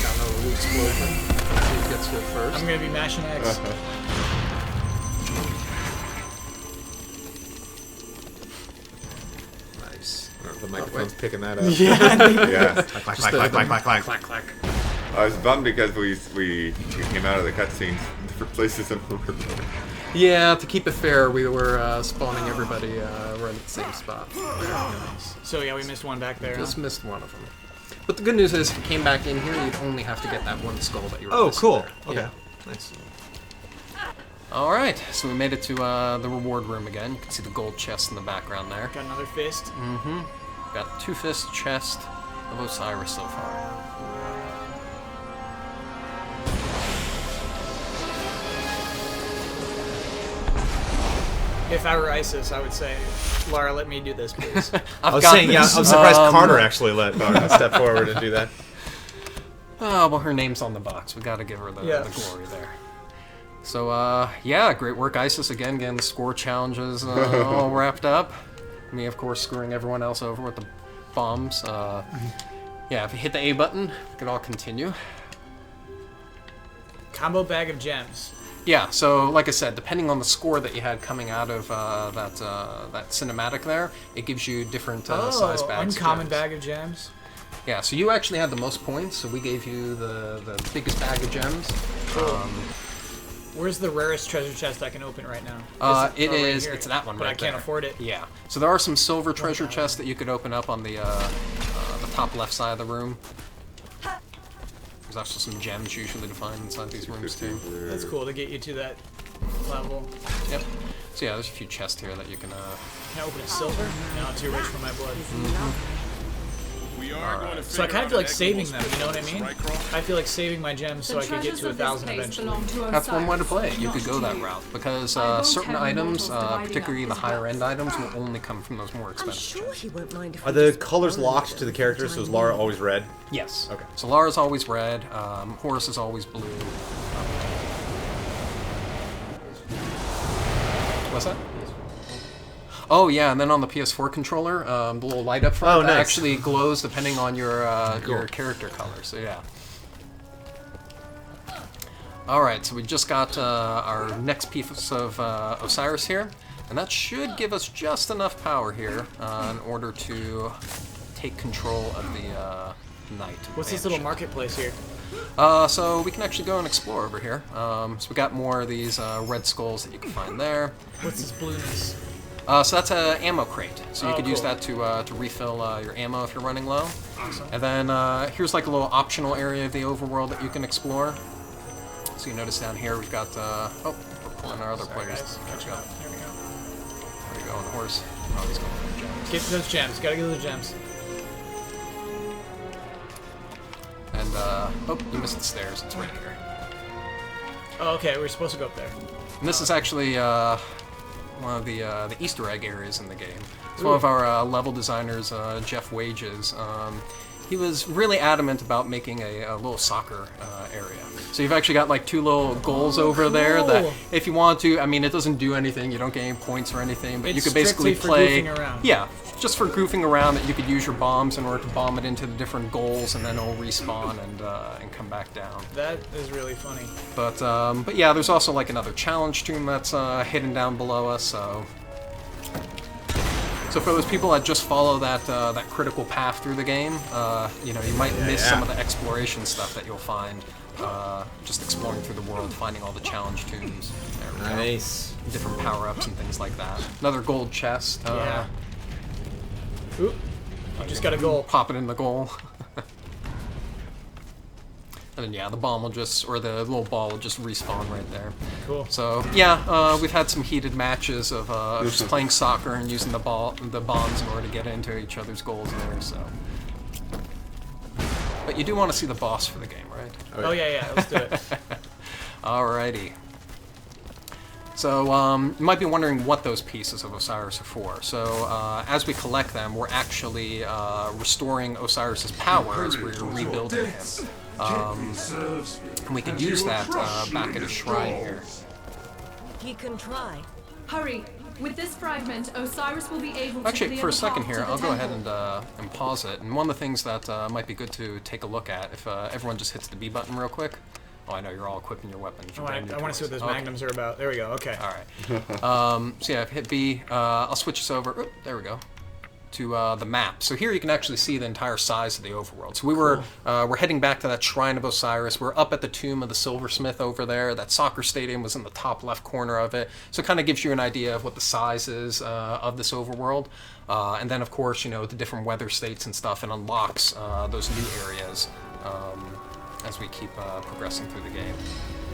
Got another little explosion. See who gets to it first. I'm gonna be mashing X. Nice. The microphone's picking that up. Yeah. Clack, clack, clack. Clack, clack. I was bummed because we came out of the cutscenes in different places and we were Yeah, to keep it fair, we were spawning everybody right at the same spot. So yeah, we missed one back there. Just missed one of them. But the good news is, if you came back in here, you'd only have to get that one skull that you were missing Cool. there. Okay. Yeah. Nice. Alright, so we made it to the reward room again. You can see the gold chest in the background there. Got another fist. Mm-hmm. Got 2-fist chest of Osiris so far. If I were ISIS, I would say, Lara, let me do this, please. I was saying, yeah, I'm surprised Carter actually let Lara step forward and do that. Oh, well, her name's on the box. We gotta give her the glory there. So, yeah, great work, ISIS, again, getting the score challenges all wrapped up. Me, of course, screwing everyone else over with the bombs. Yeah, if you hit the A button, we can all continue. Combo bag of gems. Yeah, so like I said, depending on the score that you had coming out of that cinematic there, it gives you different size bags. Uncommon of gems. bag of gems. Yeah, so you actually had the most points, so we gave you the biggest bag of gems. Where's the rarest treasure chest I can open right now? It's that one right there. But I can't afford it. Yeah. So there are some silver treasure chests that you could open up on the top left side of the room. There's also some gems usually to find inside these rooms too. That's cool to get you to that level. Yep. So yeah, there's a few chests here that you can... Can I open a silver? No, too rich for my blood. We are going to So I kind of feel like saving them, you know what I mean? I feel like saving my gems so I could get to 1,000 eventually. That's one way to play it. You could go that route, because certain items, particularly the higher end items, will only come from those more expensive chests. He won't mind if Are the colors locked to the characters? So is Lara always red? Yes. Okay. So Lara's always red, Horus is always blue. What's that? Oh yeah, and then on the PS4 controller, the little light up front nice. actually glows depending on your character color. So yeah. All right, so we just got our next piece of Osiris here, and that should give us just enough power here in order to take control of the night. What's this little marketplace here? So we can actually go and explore over here. So we got more of these red skulls that you can find there. What's this blueness? So that's an ammo crate. So you could use that to refill your ammo if you're running low. Awesome. And then here's like a little optional area of the overworld that you can explore. So you notice down here we've got, we're pulling our other players to catch up. Here we go. There you go on the horse. Oh, he's going for the gems. Get those gems. Gotta get those gems. And, you missed the stairs. It's right here. Oh, okay. We're supposed to go up there. And this is actually one of the Easter egg areas in the game. It's one of our level designers, Jeff Wages. He was really adamant about making a little soccer area. So you've actually got like 2 little goals over there that if you want to, I mean, it doesn't do anything. You don't get any points or anything, but It's you could basically strictly play. for goofing around. Yeah, just for goofing around. That you could use your bombs in order to bomb it into the different goals, and then it'll respawn and come back down. That is really funny. But yeah, there's also like another challenge tomb that's hidden down below us. So for those people that just follow that that critical path through the game, you know, you might miss some of the exploration stuff that you'll find just exploring through the world, finding all the challenge tombs. There we go. Nice. Different power-ups and things like that. Another gold chest. Yeah. Oop. I just got a goal. Pop it in the goal. And then yeah, the bomb will just, or the little ball will just respawn right there. Cool. So yeah, we've had some heated matches of just playing soccer and using the bombs in order to get into each other's goals there. So, but you do want to see the boss for the game, right? Oh yeah, let's do it. Alrighty. So you might be wondering what those pieces of Osiris are for. So as we collect them, we're actually restoring Osiris's power as we're rebuilding him. And we can use that back at his shrine here. He can try. Hurry! With this fragment, Osiris will be able to Actually, clear for a the second path here, to the I'll go ahead temple. and pause it. And one of the things that might be good to take a look at, if everyone just hits the B button real quick. Oh, I know you're all equipping your weapons. Oh, I want to see what those magnums are about. There we go. Okay. All right. So yeah, if I hit B, I'll switch this over. Oop, there we go. To the map. So here you can actually see the entire size of the overworld. So we're heading back to that Shrine of Osiris. We're up at the tomb of the silversmith over there. That soccer stadium was in the top left corner of it. So it kind of gives you an idea of what the size is of this overworld. And then of course, you know, the different weather states and stuff, and unlocks those new areas as we keep progressing through the game.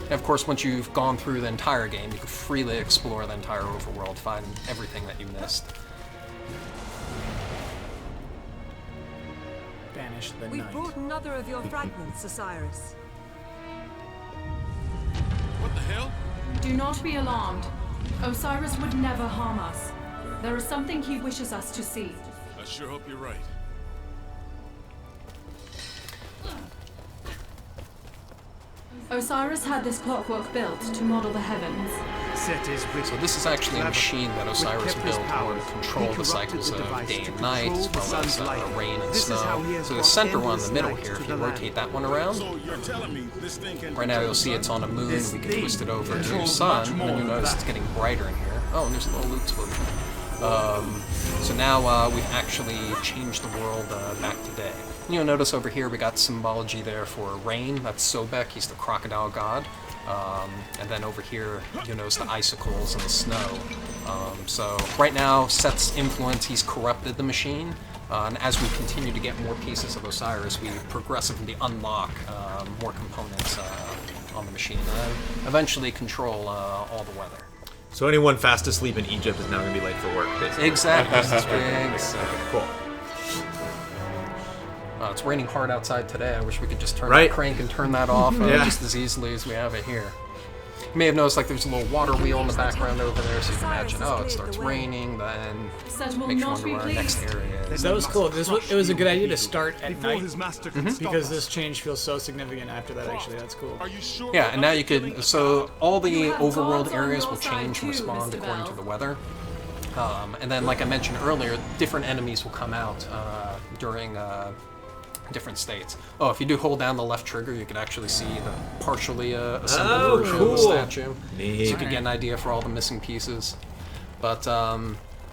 And of course, once you've gone through the entire game, you can freely explore the entire overworld, find everything that you missed. Banish the We've night. brought another of your fragments, Osiris. What the hell? Do not be alarmed. Osiris would never harm us. There is something he wishes us to see. I sure hope you're right. Osiris had this clockwork built to model the heavens. Set is So wicked. this is actually a machine that Osiris With Kepler's built in order to powers, control he the cycles corrupted the of device day to and night, as control the well as sun's light. rain and This is how he snow. has So the brought center one in the endless middle night here, to if the you land. rotate that one around, So you're telling me this thing can right now you'll control see the it's on a moon, This we can thing twist it over to controls sun, much and then more you'll notice than it's getting brighter in here. Oh, and there's a little loot explosion. So now we've actually changed the world back to day. You'll notice over here we got symbology there for rain. That's Siwiak, he's the crocodile god. And then over here you'll notice the icicles and the snow. So right now, Set's influence, he's corrupted the machine. And as we continue to get more pieces of Osiris, we progressively unlock more components on the machine. And eventually control all the weather. So anyone fast asleep in Egypt is now going to be late for work, basically. Exactly. Cool. It's raining hard outside today. I wish we could just turn Right. the crank and turn that off Yeah. just as easily as we have it here. You may have noticed like there's a little water wheel in the background over there, so you can imagine, oh, it starts raining, then Set will make sure not be where our next pleased. area is. That was cool. It was a good idea to start at Before night his master can stop because us. this change feels so significant after that. Actually, that's cool. Are you sure? Yeah, and now you could, so all the You have overworld gods on areas your will side change and too, respond Mr. according Bell. to the weather. And then, like I mentioned earlier, different enemies will come out during different states. Oh, if you do hold down the left trigger, you can actually see the partially assembled version of cool. the statue. Neat. So you can get an idea for all the missing pieces. But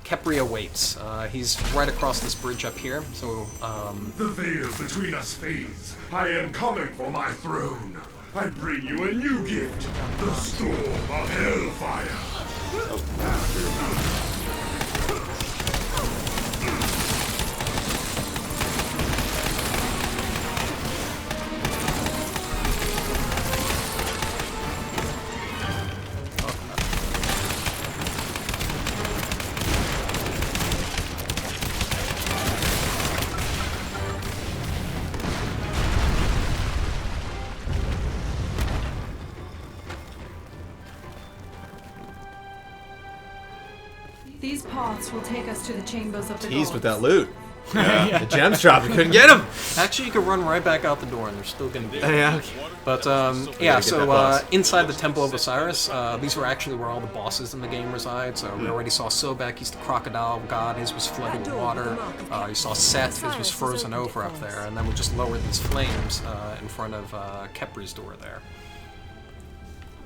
Khepri awaits. He's right across this bridge up here, so The veil between us fades. I am coming for my throne. I bring you a new gift. The storm of hellfire. These paths will take us to the chambers of the Teased gods. with that loot. The gems dropped. We couldn't get them. actually you can run right back out the door and they're still going to be there. Yeah. Okay. But yeah, get so that boss. inside the Temple of Osiris, these were actually where all the bosses in the game reside. So we already saw Siwiak, he's the crocodile god, his was flooded with water. You saw Set, his was frozen over up there, and then we just lowered these flames in front of Khepri's door there.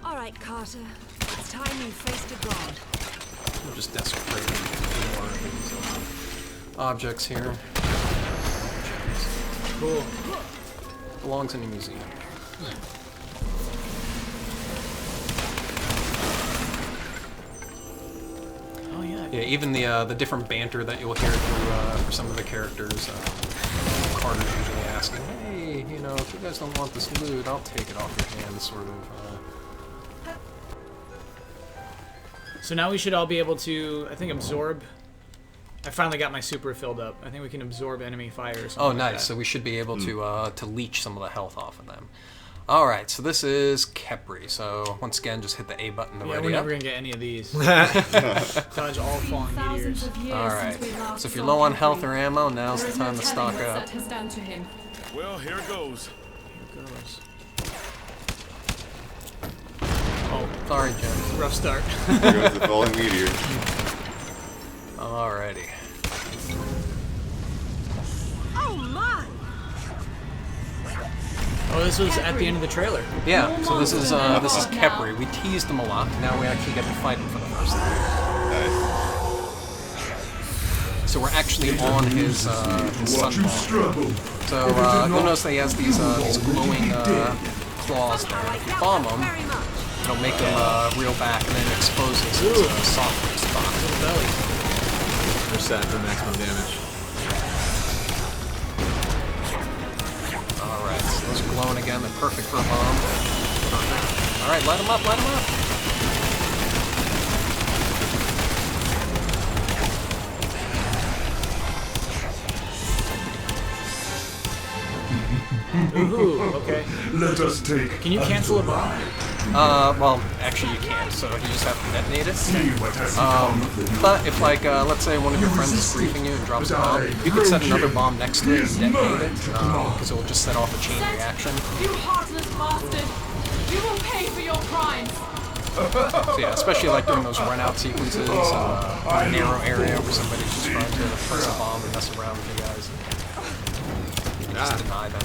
All right, Carter. It's time you faced a god. We'll just desecrate more of these objects here. Cool. Belongs in a museum. Oh yeah. Yeah, even the different banter that you'll hear through for some of the characters. Carter's usually asking, "Hey, you know, if you guys don't want this loot, I'll take it off your hands," sort of. So now we should all be able to, I think, absorb. I finally got my super filled up. I think we can absorb enemy fire or something. Oh, like nice. that. So we should be able to leech some of the health off of them. All right. So this is Khepri. So once again, just hit the A button to Yeah, ready we're up. never gonna get any of these. Dodge all falling Thousands meteors. of years All right. since we last So if you're saw low on Khepri, health or ammo, now's there the is no time to telling stock what up. Set has done to him. Well, here goes. Goes. Oh, sorry, Jim. Rough start. Here goes the falling meteor. Alrighty. Oh my! Oh, this was at the end of the trailer. Yeah. So this is Khepri. We teased him a lot. Now we actually get to fight him for the first time. Nice. So we're actually on his sun Watch you ball. struggle. So you'll notice that he has these glowing claws there. If you bomb them, Very much. it'll make them reel back and then exposes his soft spot. Belly. We're set for maximum damage. Alright, so those are glowing again. They're perfect for a bomb. Perfect. Alright, light them up, light them up. Ooh, okay. Let us take. Can you cancel a bomb? Well, actually you can't, so you just have to detonate it. See what has become of the But if, like, let's say one of your friends is briefing you and drops a bomb, you could set another bomb next to it and detonate it, because it will just set off a chain reaction. You heartless bastard! You will pay for your crimes! So yeah, especially like during those run-out sequences, in a narrow area where somebody's just trying to press a bomb and mess around with you guys. You can just deny them.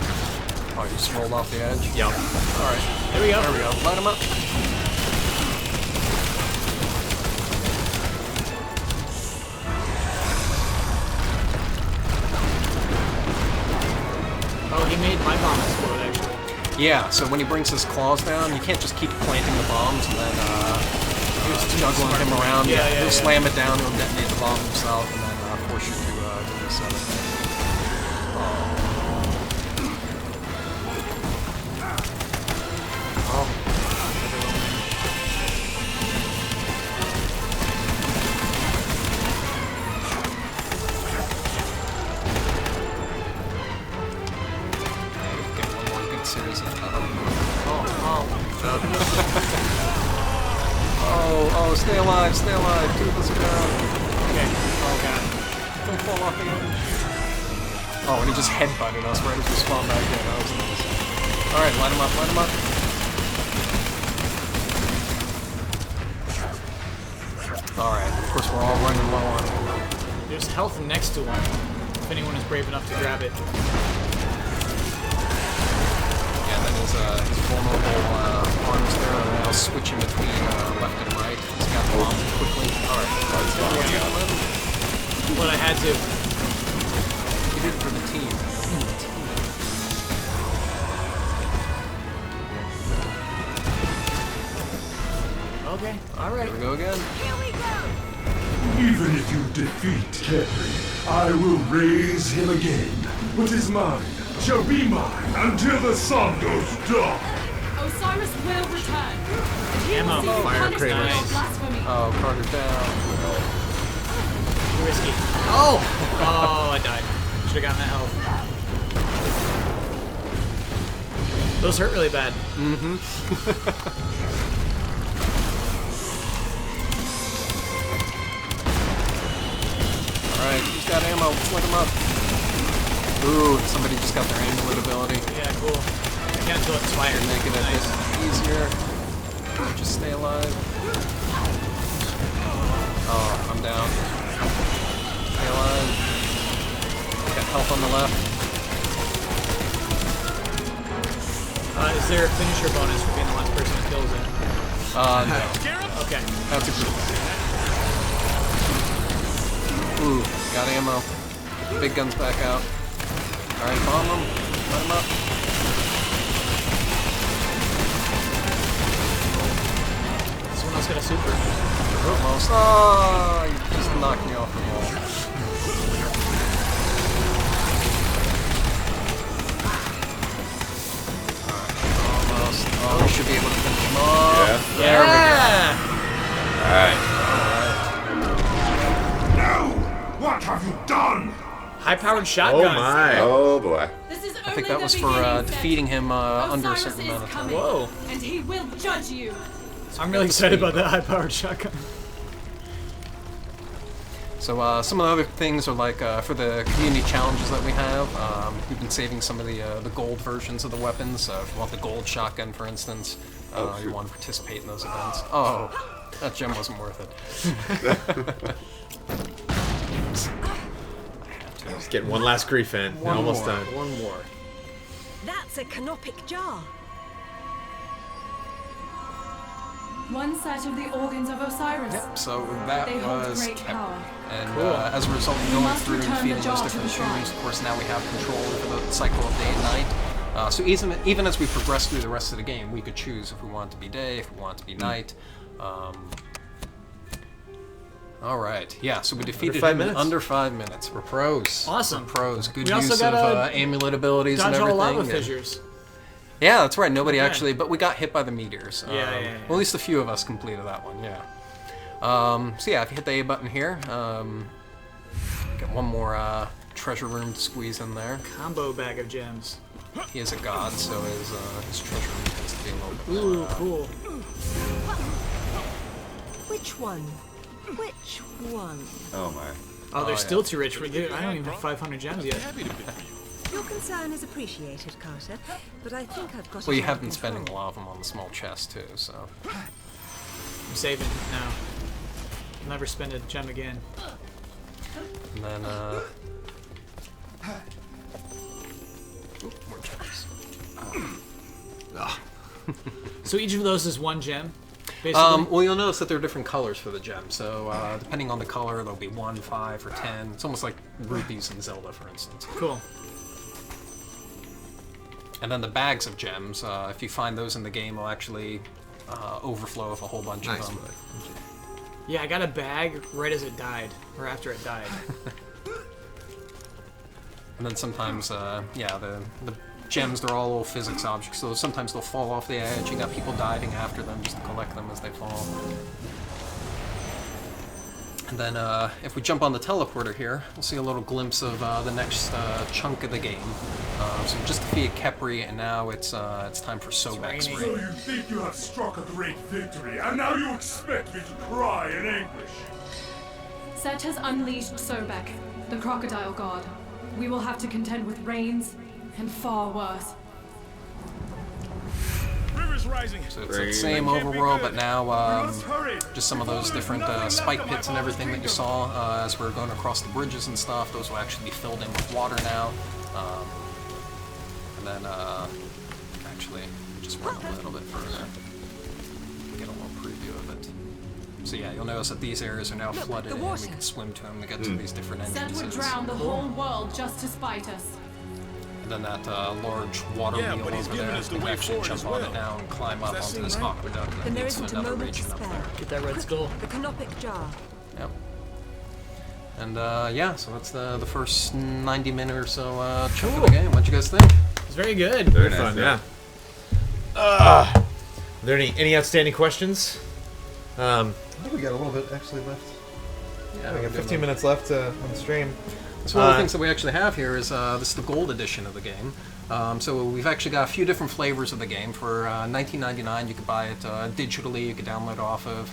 Oh, you just rolled off the edge? Yep. Alright, There we go. there we go. Light them up. Yeah, so when he brings his claws down, you can't just keep planting the bombs and then juggling him around. He'll slam it down, he'll detonate the bomb himself, and then force you to do this other thing. Stay alive, stay alive. Two of us are down. Okay. Oh god. Don't fall off the edge. Oh, and he just headbutted us right as we spawned back in. That was nice. Alright, light him up, light him up. Alright, of course we're all running low on him. There's health next to him, if anyone is brave enough to grab it. Yeah, then his vulnerable arms there are now switching between left and right. He's got the bomb quickly. Alright, But I had to. He did it for the team. Okay, alright. Here we go again. Here we go! Even if you defeat Kerry, I will raise him again. What is mine shall be mine until the sun goes dark. Osiris will return. And he Ammo. will see Fire punishment craters. for blasphemy. Oh, Carter down. Risky. Oh! Oh, I died. Should've gotten that health. Those hurt really bad. Mm-hmm. Alright, he's got ammo. Light him up. Ooh, somebody just got their amulet ability. Yeah, cool. I can't until it's fired. Making it a bit easier. Just stay alive. Oh, I'm down. Stay alive. Got health on the left. Is there a finisher bonus for being the last person who kills it? No. Okay. That's a good one. Ooh, got ammo. Big guns back out. Alright, bomb him. Light him up. Someone else got a super. Almost. Oh, you just knocked me off the wall. Almost. Oh, we should be able to finish him off. Yeah. There we go. No! What have you done? High-powered shotgun. Oh my. Oh boy. This is I think that was for defeating him under a certain amount of time. Whoa. And he will judge you. I'm really excited about that high-powered shotgun. So some of the other things are like for the community challenges that we have, we've been saving some of the gold versions of the weapons. If you want the gold shotgun, for instance, you want to participate in those events. Oh, that gem wasn't worth it. Just getting one last grief in. Almost done. One more. That's a canopic jar. One set of the organs of Osiris. Yep, so that They hold was great kept. power. And Cool. as a result of You going must through and return the feeding those jar to different the shrine. tombs, of course now we have control over the cycle of day and night. So even as we progress through the rest of the game, we could choose if we want it to be day, if we want it to be night. All right, yeah. So we defeated him in under 5 minutes. We're pros. Awesome. We're pros. Good We also use got of amulet abilities and Dodge all everything. lava fissures. Yeah, that's right. Nobody Okay. actually, but we got hit by the meteors. Yeah. Well, at least a few of us completed that one. Yeah. So yeah, if you hit the A button here, get one more treasure room to squeeze in there. Combo bag of gems. He is a god, so his treasure room tends to be a little bit Ooh, more, cool. Which one? Which one? Oh my. Oh, they're yeah. still too rich for you. I don't even have 500 gems yet. Your concern is appreciated, Carter, but I think I've got it Well, you under have been control. spending a lot of them on the small chest too, so. I'm saving now. I'll never spend a gem again. And then, ooh, more gems. So each of those is one gem, basically? Well, you'll notice that there are different colors for the gem. So, depending on the color, there'll be 1, 5, or 10. It's almost like rupees in Zelda, for instance. Cool. And then the bags of gems, if you find those in the game, will actually overflow with a whole bunch of them. Yeah, I got a bag right as it died, or after it died. And then sometimes, yeah, the gems, they're all little physics objects, so sometimes they'll fall off the edge. You got people diving after them just to collect them as they fall. And then if we jump on the teleporter here, we'll see a little glimpse of the next chunk of the game. So we just defeated Khepri, and now it's time for Sobek's So raid. you think you have struck a great victory, and now you expect me to cry in anguish? Set has unleashed Sobek, the crocodile god. We will have to contend with rains and far worse. River's rising. So it's the same overworld, but now just some of those different spike pits and everything that you saw as we were going across the bridges and stuff, those will actually be filled in with water now. And then, actually, just run a little bit further. Get a little preview of it. So yeah, you'll notice that these areas are now flooded and we can swim to them to get to these different Set entrances. would drown the whole world just to spite us. And then that large water Yeah, wheel but he's over giving there, us the we can way actually forward jump as on it well. now and climb up Does that onto seem this right? aqueduct Then and there leads to isn't a another moment to region up spare. there. Get that red skull. The canopic jar. Yep. And yeah, so that's the first 90 minute or so chunk of the game. What'd you guys think? It's very good. Very nice, fun, yeah. yeah. Are there any outstanding questions? I think we got a little bit actually left. Yeah, We got 15 minutes left on the stream. So one of the things that we actually have here is this is the gold edition of the game. So we've actually got a few different flavors of the game. For $19.99, you could buy it digitally. You could download it off of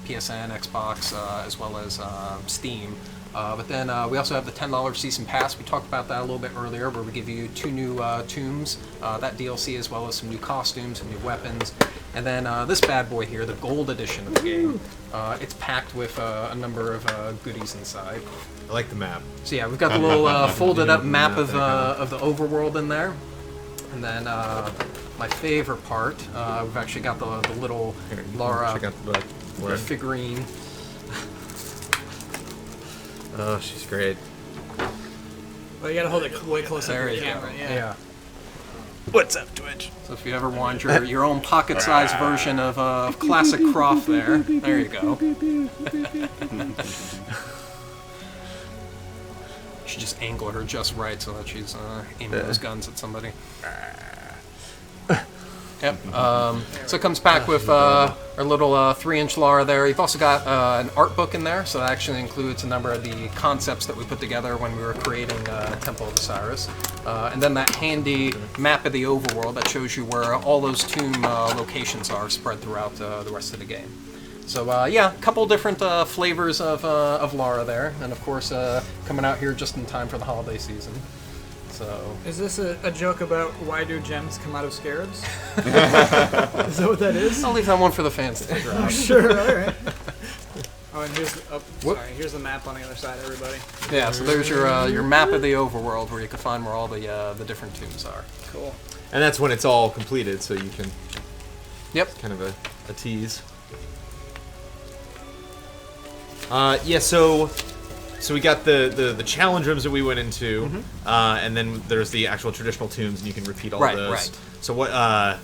PSN, Xbox, as well as Steam. But then we also have the $10 Season Pass. We talked about that a little bit earlier, where we give you 2 new tombs, that DLC, as well as some new costumes and new weapons. And then this bad boy here, the gold edition of the game, it's packed with a number of goodies inside. I like the map. So yeah, we've got the little folded up map of the overworld in there. And then my favorite part, we've actually got the little Lara Check out the book. figurine. Oh, she's great. Well, you gotta hold it way closer There to you the go. camera. Yeah. What's up, Twitch? So if you ever want your own pocket-sized version of classic Croft there you go. You should just angle her just right so that she's aiming those guns at somebody. Yep. So it comes back with our little 3-inch Lara there. You've also got an art book in there, so that actually includes a number of the concepts that we put together when we were creating Temple of Osiris. And then that handy map of the overworld that shows you where all those tomb locations are spread throughout the rest of the game. So yeah, a couple different flavors of Lara there, and of course coming out here just in time for the holiday season. So Is this a joke about why do gems come out of scarabs? Is that what that is? I'll leave that one for the fans to figure out. Sure, alright. Oh, and here's the map on the other side, everybody. Yeah, so there's your map of the overworld where you can find where all the different tombs are. Cool. And that's when it's all completed, so you can. Yep. Kind of a tease. Yeah. So we got the challenge rooms that we went into, and then there's the actual traditional tombs, and you can repeat all those. Right. So what are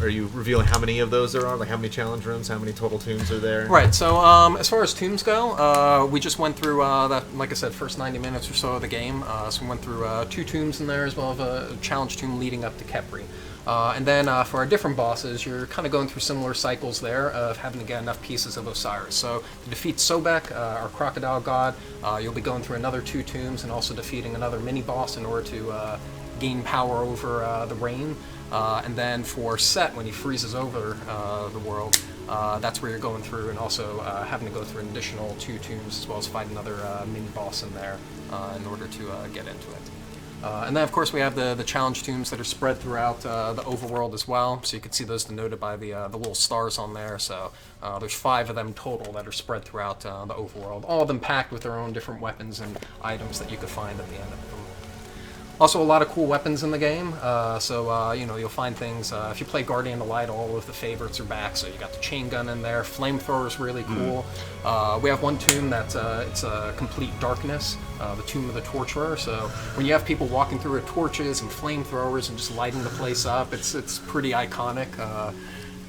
you revealing how many of those there are? Like how many challenge rooms? How many total tombs are there? Right. So as far as tombs go, we just went through that, like I said, first 90 minutes or so of the game. So we went through 2 tombs in there, as well as a challenge tomb leading up to Khepri. And then for our different bosses, you're kind of going through similar cycles there of having to get enough pieces of Osiris. So to defeat Sobek, our crocodile god, you'll be going through another 2 tombs and also defeating another mini-boss in order to gain power over the rain. And then for Set, when he freezes over the world, that's where you're going through and also having to go through an additional 2 tombs as well as fight another mini-boss in there in order to get into it. And then, of course, we have the challenge tombs that are spread throughout the overworld as well. So you can see those denoted by the little stars on there. So there's 5 of them total that are spread throughout the overworld. All of them packed with their own different weapons and items that you could find at the end of them. Also, a lot of cool weapons in the game. You know, you'll find things. If you play Guardian of Light, all of the favorites are back. So you got the chain gun in there. Flamethrower is really cool. We have one tomb that's it's a complete darkness, the Tomb of the Torturer. So when you have people walking through with torches and flamethrowers and just lighting the place up, it's pretty iconic.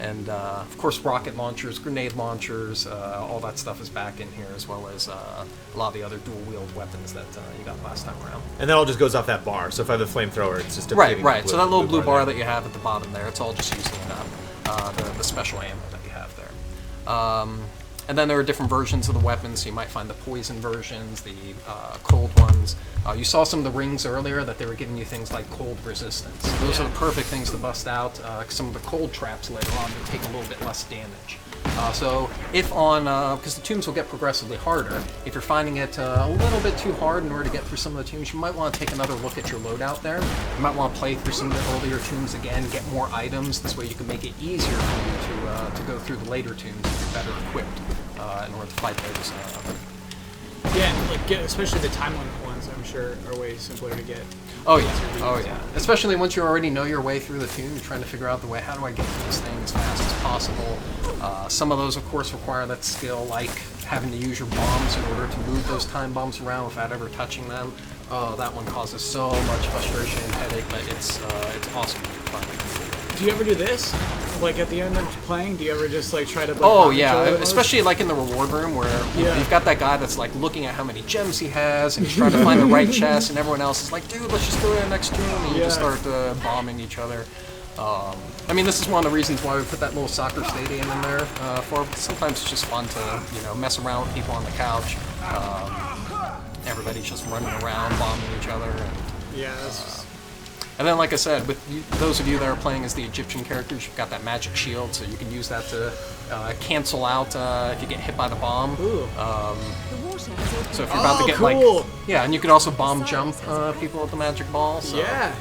And of course, rocket launchers, grenade launchers, all that stuff is back in here, as well as a lot of the other dual-wield weapons that you got last time around. And that all just goes off that bar. So if I have a flamethrower, it's just right. So that little blue bar that you have at the bottom there, it's all just using the special ammo that you have there. And then there are different versions of the weapons. So you might find the poison versions, the cold ones. You saw some of the rings earlier that they were giving you things like cold resistance. Those are the perfect things to bust out. Some of the cold traps later on will take a little bit less damage. So if on, because the tombs will get progressively harder, if you're finding it a little bit too hard in order to get through some of the tombs, you might want to take another look at your loadout there. You might want to play through some of the earlier tombs again, get more items. This way you can make it easier for you to go through the later tombs if you're better equipped in order to fight those. Yeah, and like especially the time limit ones, I'm sure, are way simpler to get. Oh yeah. Especially once you already know your way through the tomb, you're trying to figure out the way, how do I get through this thing as fast as possible? Some of those, of course, require that skill, like having to use your bombs in order to move those time bombs around without ever touching them. Oh, that one causes so much frustration and headache, but it's awesome when you're fun. Do you ever do this? Like at the end of playing, do you ever just like try to? Like, oh yeah, especially like in the reward room where yeah. You've got that guy that's like looking at how many gems he has and he's trying to find the right chest, and everyone else is like, dude, let's just go to the next tomb, and you just start bombing each other. I mean, this is one of the reasons why we put that little soccer stadium in there for. Sometimes it's just fun to mess around with people on the couch. Everybody's just running around, bombing each other. And, yeah. That's just... And then, like I said, with those of you that are playing as the Egyptian characters, you've got that magic shield, so you can use that to cancel out if you get hit by the bomb. So if you're about to get and you can also bomb jump people with the magic ball. So, yeah.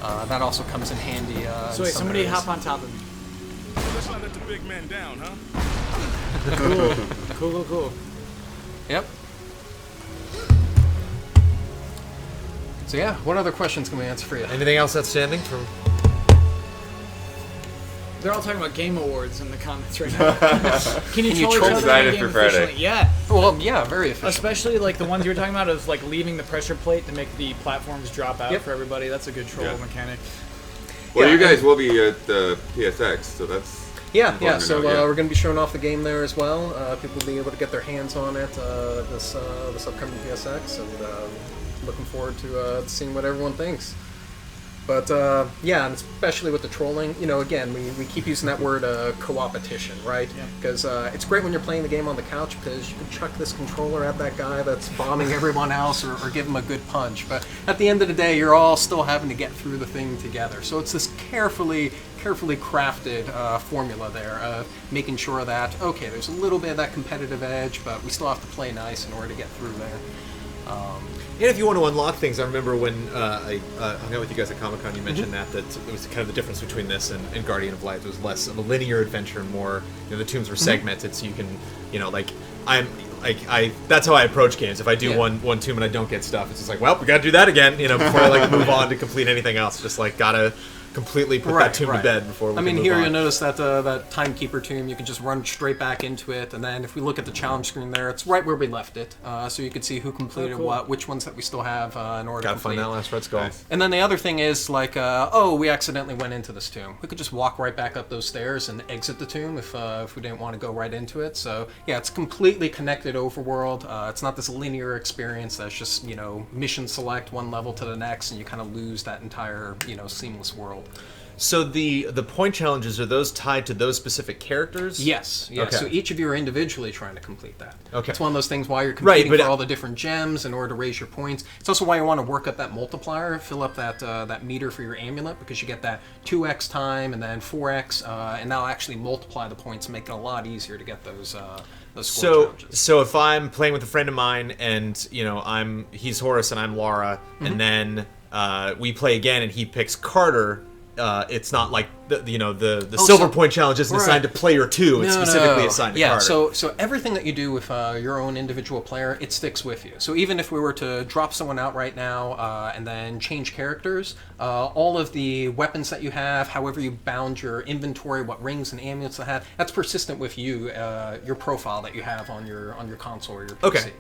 That also comes in handy. So wait, somebody hop on top of me. Let's not let the big man down, huh? Cool. Yep. So yeah, what other questions can we answer for you? Anything else outstanding from? They're all talking about game awards in the comments right now. Can you troll each other excited in the for game Friday? efficiently? Yeah. Well, yeah, very efficient. Especially like the ones you were talking about of like leaving the pressure plate to make the platforms drop out for everybody. That's a good troll mechanic. Well, you guys will be at the PSX, so that's... Yeah. So we're going to be showing off the game there as well. People will be able to get their hands on it this upcoming PSX, and looking forward to seeing what everyone thinks. But and especially with the trolling, again, we keep using that word co-opetition, right? Because it's great when you're playing the game on the couch because you can chuck this controller at that guy that's bombing everyone else or give him a good punch. But at the end of the day, you're all still having to get through the thing together. So it's this carefully crafted formula there, making sure that, okay, there's a little bit of that competitive edge, but we still have to play nice in order to get through there. And if you want to unlock things, I remember when I hung out with you guys at Comic-Con, you mentioned that it was kind of the difference between this and Guardian of Light. It was less of a linear adventure and more, the tombs were segmented, so you can, that's how I approach games. If I do one tomb and I don't get stuff, it's just like, well, we gotta do that again, before I move on to complete anything else. Just gotta completely put that tomb to bed before we can move here on. you'll notice that that Timekeeper tomb, you can just run straight back into it, and then if we look at the challenge screen there, it's right where we left it, so you can see who completed what, which ones that we still have in order to complete. Gotta find that last Red Skull. Nice. And then the other thing is, we accidentally went into this tomb. We could just walk right back up those stairs and exit the tomb if we didn't want to go right into it. So, yeah, it's completely connected overworld. It's not this linear experience that's just, mission select one level to the next, and you kind of lose that entire, seamless world. So the point challenges, are those tied to those specific characters? Yes. Okay. So each of you are individually trying to complete that. Okay. It's one of those things why you're competing for all the different gems in order to raise your points. It's also why you want to work up that multiplier, fill up that meter for your amulet, because you get that 2x time and then 4x, and that'll actually multiply the points and make it a lot easier to get those score challenges. So if I'm playing with a friend of mine and he's Horus and I'm Lara, and then we play again and he picks Carter, it's not like the Silver Point challenge isn't assigned to player 2. It's specifically assigned to Carter. So everything that you do with your own individual player, it sticks with you. So even if we were to drop someone out right now and then change characters, all of the weapons that you have, however you bound your inventory, what rings and amulets they have, that's persistent with you, your profile that you have on your console or your PC. Okay.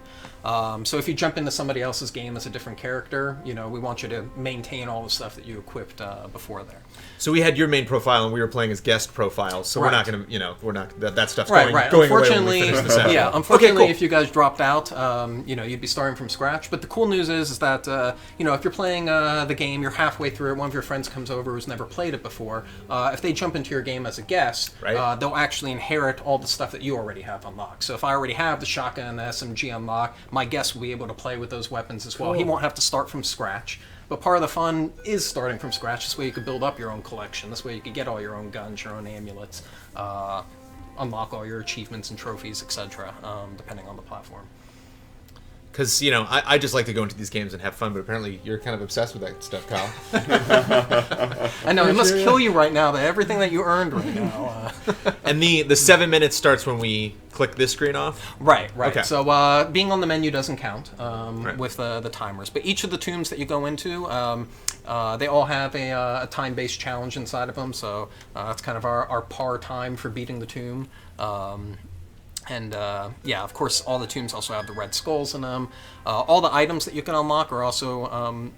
So if you jump into somebody else's game as a different character, we want you to maintain all the stuff that you equipped before there. So we had your main profile and we were playing as guest profiles. So we're not going to, we're not that stuff's going away when we finish this out. Yeah, unfortunately, if you guys dropped out, you'd be starting from scratch. But the cool news is that if you're playing the game, you're halfway through it, one of your friends comes over who's never played it before. If they jump into your game as a guest, they'll actually inherit all the stuff that you already have unlocked. So if I already have the shotgun and the SMG unlocked, my guest will be able to play with those weapons as well. He won't have to start from scratch. But part of the fun is starting from scratch. This way you could build up your own collection. This way you could get all your own guns, your own amulets, unlock all your achievements and trophies, etc., depending on the platform. Because, I just like to go into these games and have fun, but apparently you're kind of obsessed with that stuff, Kyle. I know, it must kill you right now, that everything that you earned right now. And the 7 minutes starts when we click this screen off? Right. Okay. So being on the menu doesn't count with the timers. But each of the tombs that you go into, they all have a time-based challenge inside of them. So that's kind of our par time for beating the tomb. Of course, all the tombs also have the red skulls in them. All the items that you can unlock are also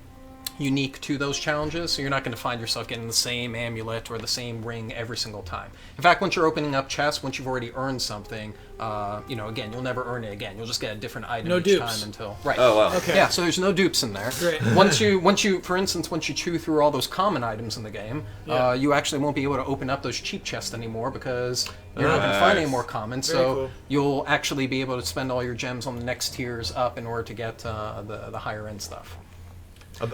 unique to those challenges, so you're not going to find yourself getting the same amulet or the same ring every single time. In fact, once you're opening up chests, once you've already earned something, again, you'll never earn it again. You'll just get a different item each time until... Right. Oh, wow. Okay. Yeah, so there's no dupes in there. Great. Once you, for instance, once you chew through all those common items in the game, you actually won't be able to open up those cheap chests anymore because you're not going to find any more common, so you'll actually be able to spend all your gems on the next tiers up in order to get the higher end stuff.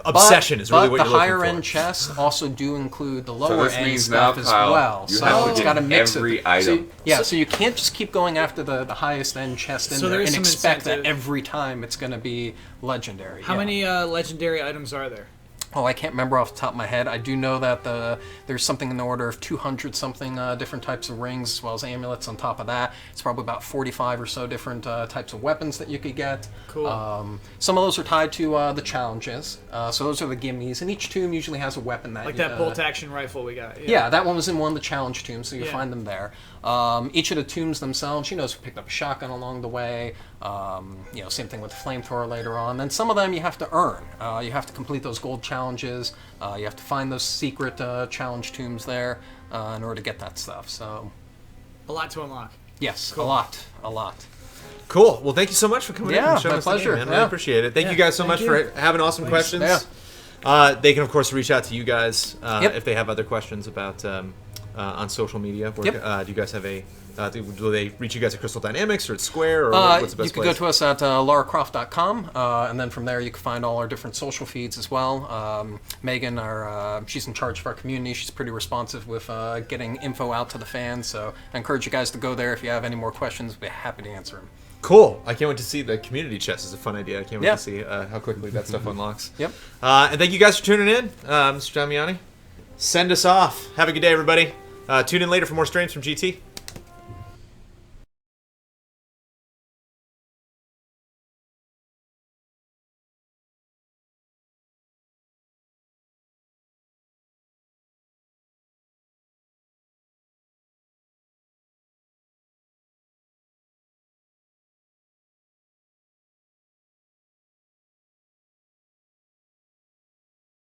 Obsession is really what you're looking for. But the higher end chests also do include the lower end stuff as Kyle, well. So it's got to mix every item. So you can't just keep going after the highest end chest in there and expect that every time it's going to be legendary. How many legendary items are there? Oh, I can't remember off the top of my head. I do know that there's something in the order of 200-something different types of rings, as well as amulets on top of that. It's probably about 45 or so different types of weapons that you could get. Cool. Some of those are tied to the challenges. So those are the gimmies, and each tomb usually has a weapon that... Like that bolt-action rifle we got. Yeah, that one was in one of the challenge tombs, so you find them there. Each of the tombs themselves, we picked up a shotgun along the way. Same thing with the flamethrower later on. Then some of them you have to earn. You have to complete those gold challenges. You have to find those secret challenge tombs there in order to get that stuff. So, a lot to unlock. Yes, cool. a lot. Cool. Well, thank you so much for coming in and showing us pleasure. the game, man. Really appreciate it. Thank you guys so much for having awesome questions. Yeah. They can, of course, reach out to you guys if they have other questions about on social media. Do you guys have a... do they reach you guys at Crystal Dynamics or at Square, or what's the best place? You can go to us at laracroft.com, and then from there you can find all our different social feeds as well. Megan, she's in charge of our community. She's pretty responsive with getting info out to the fans, so I encourage you guys to go there if you have any more questions. We'll be happy to answer them. Cool. I can't wait to see the community chest. Is a fun idea. I can't wait to see how quickly that stuff unlocks. Yep. And thank you guys for tuning in. Mr. Damiani, send us off. Have a good day, everybody. Tune in later for more streams from GT.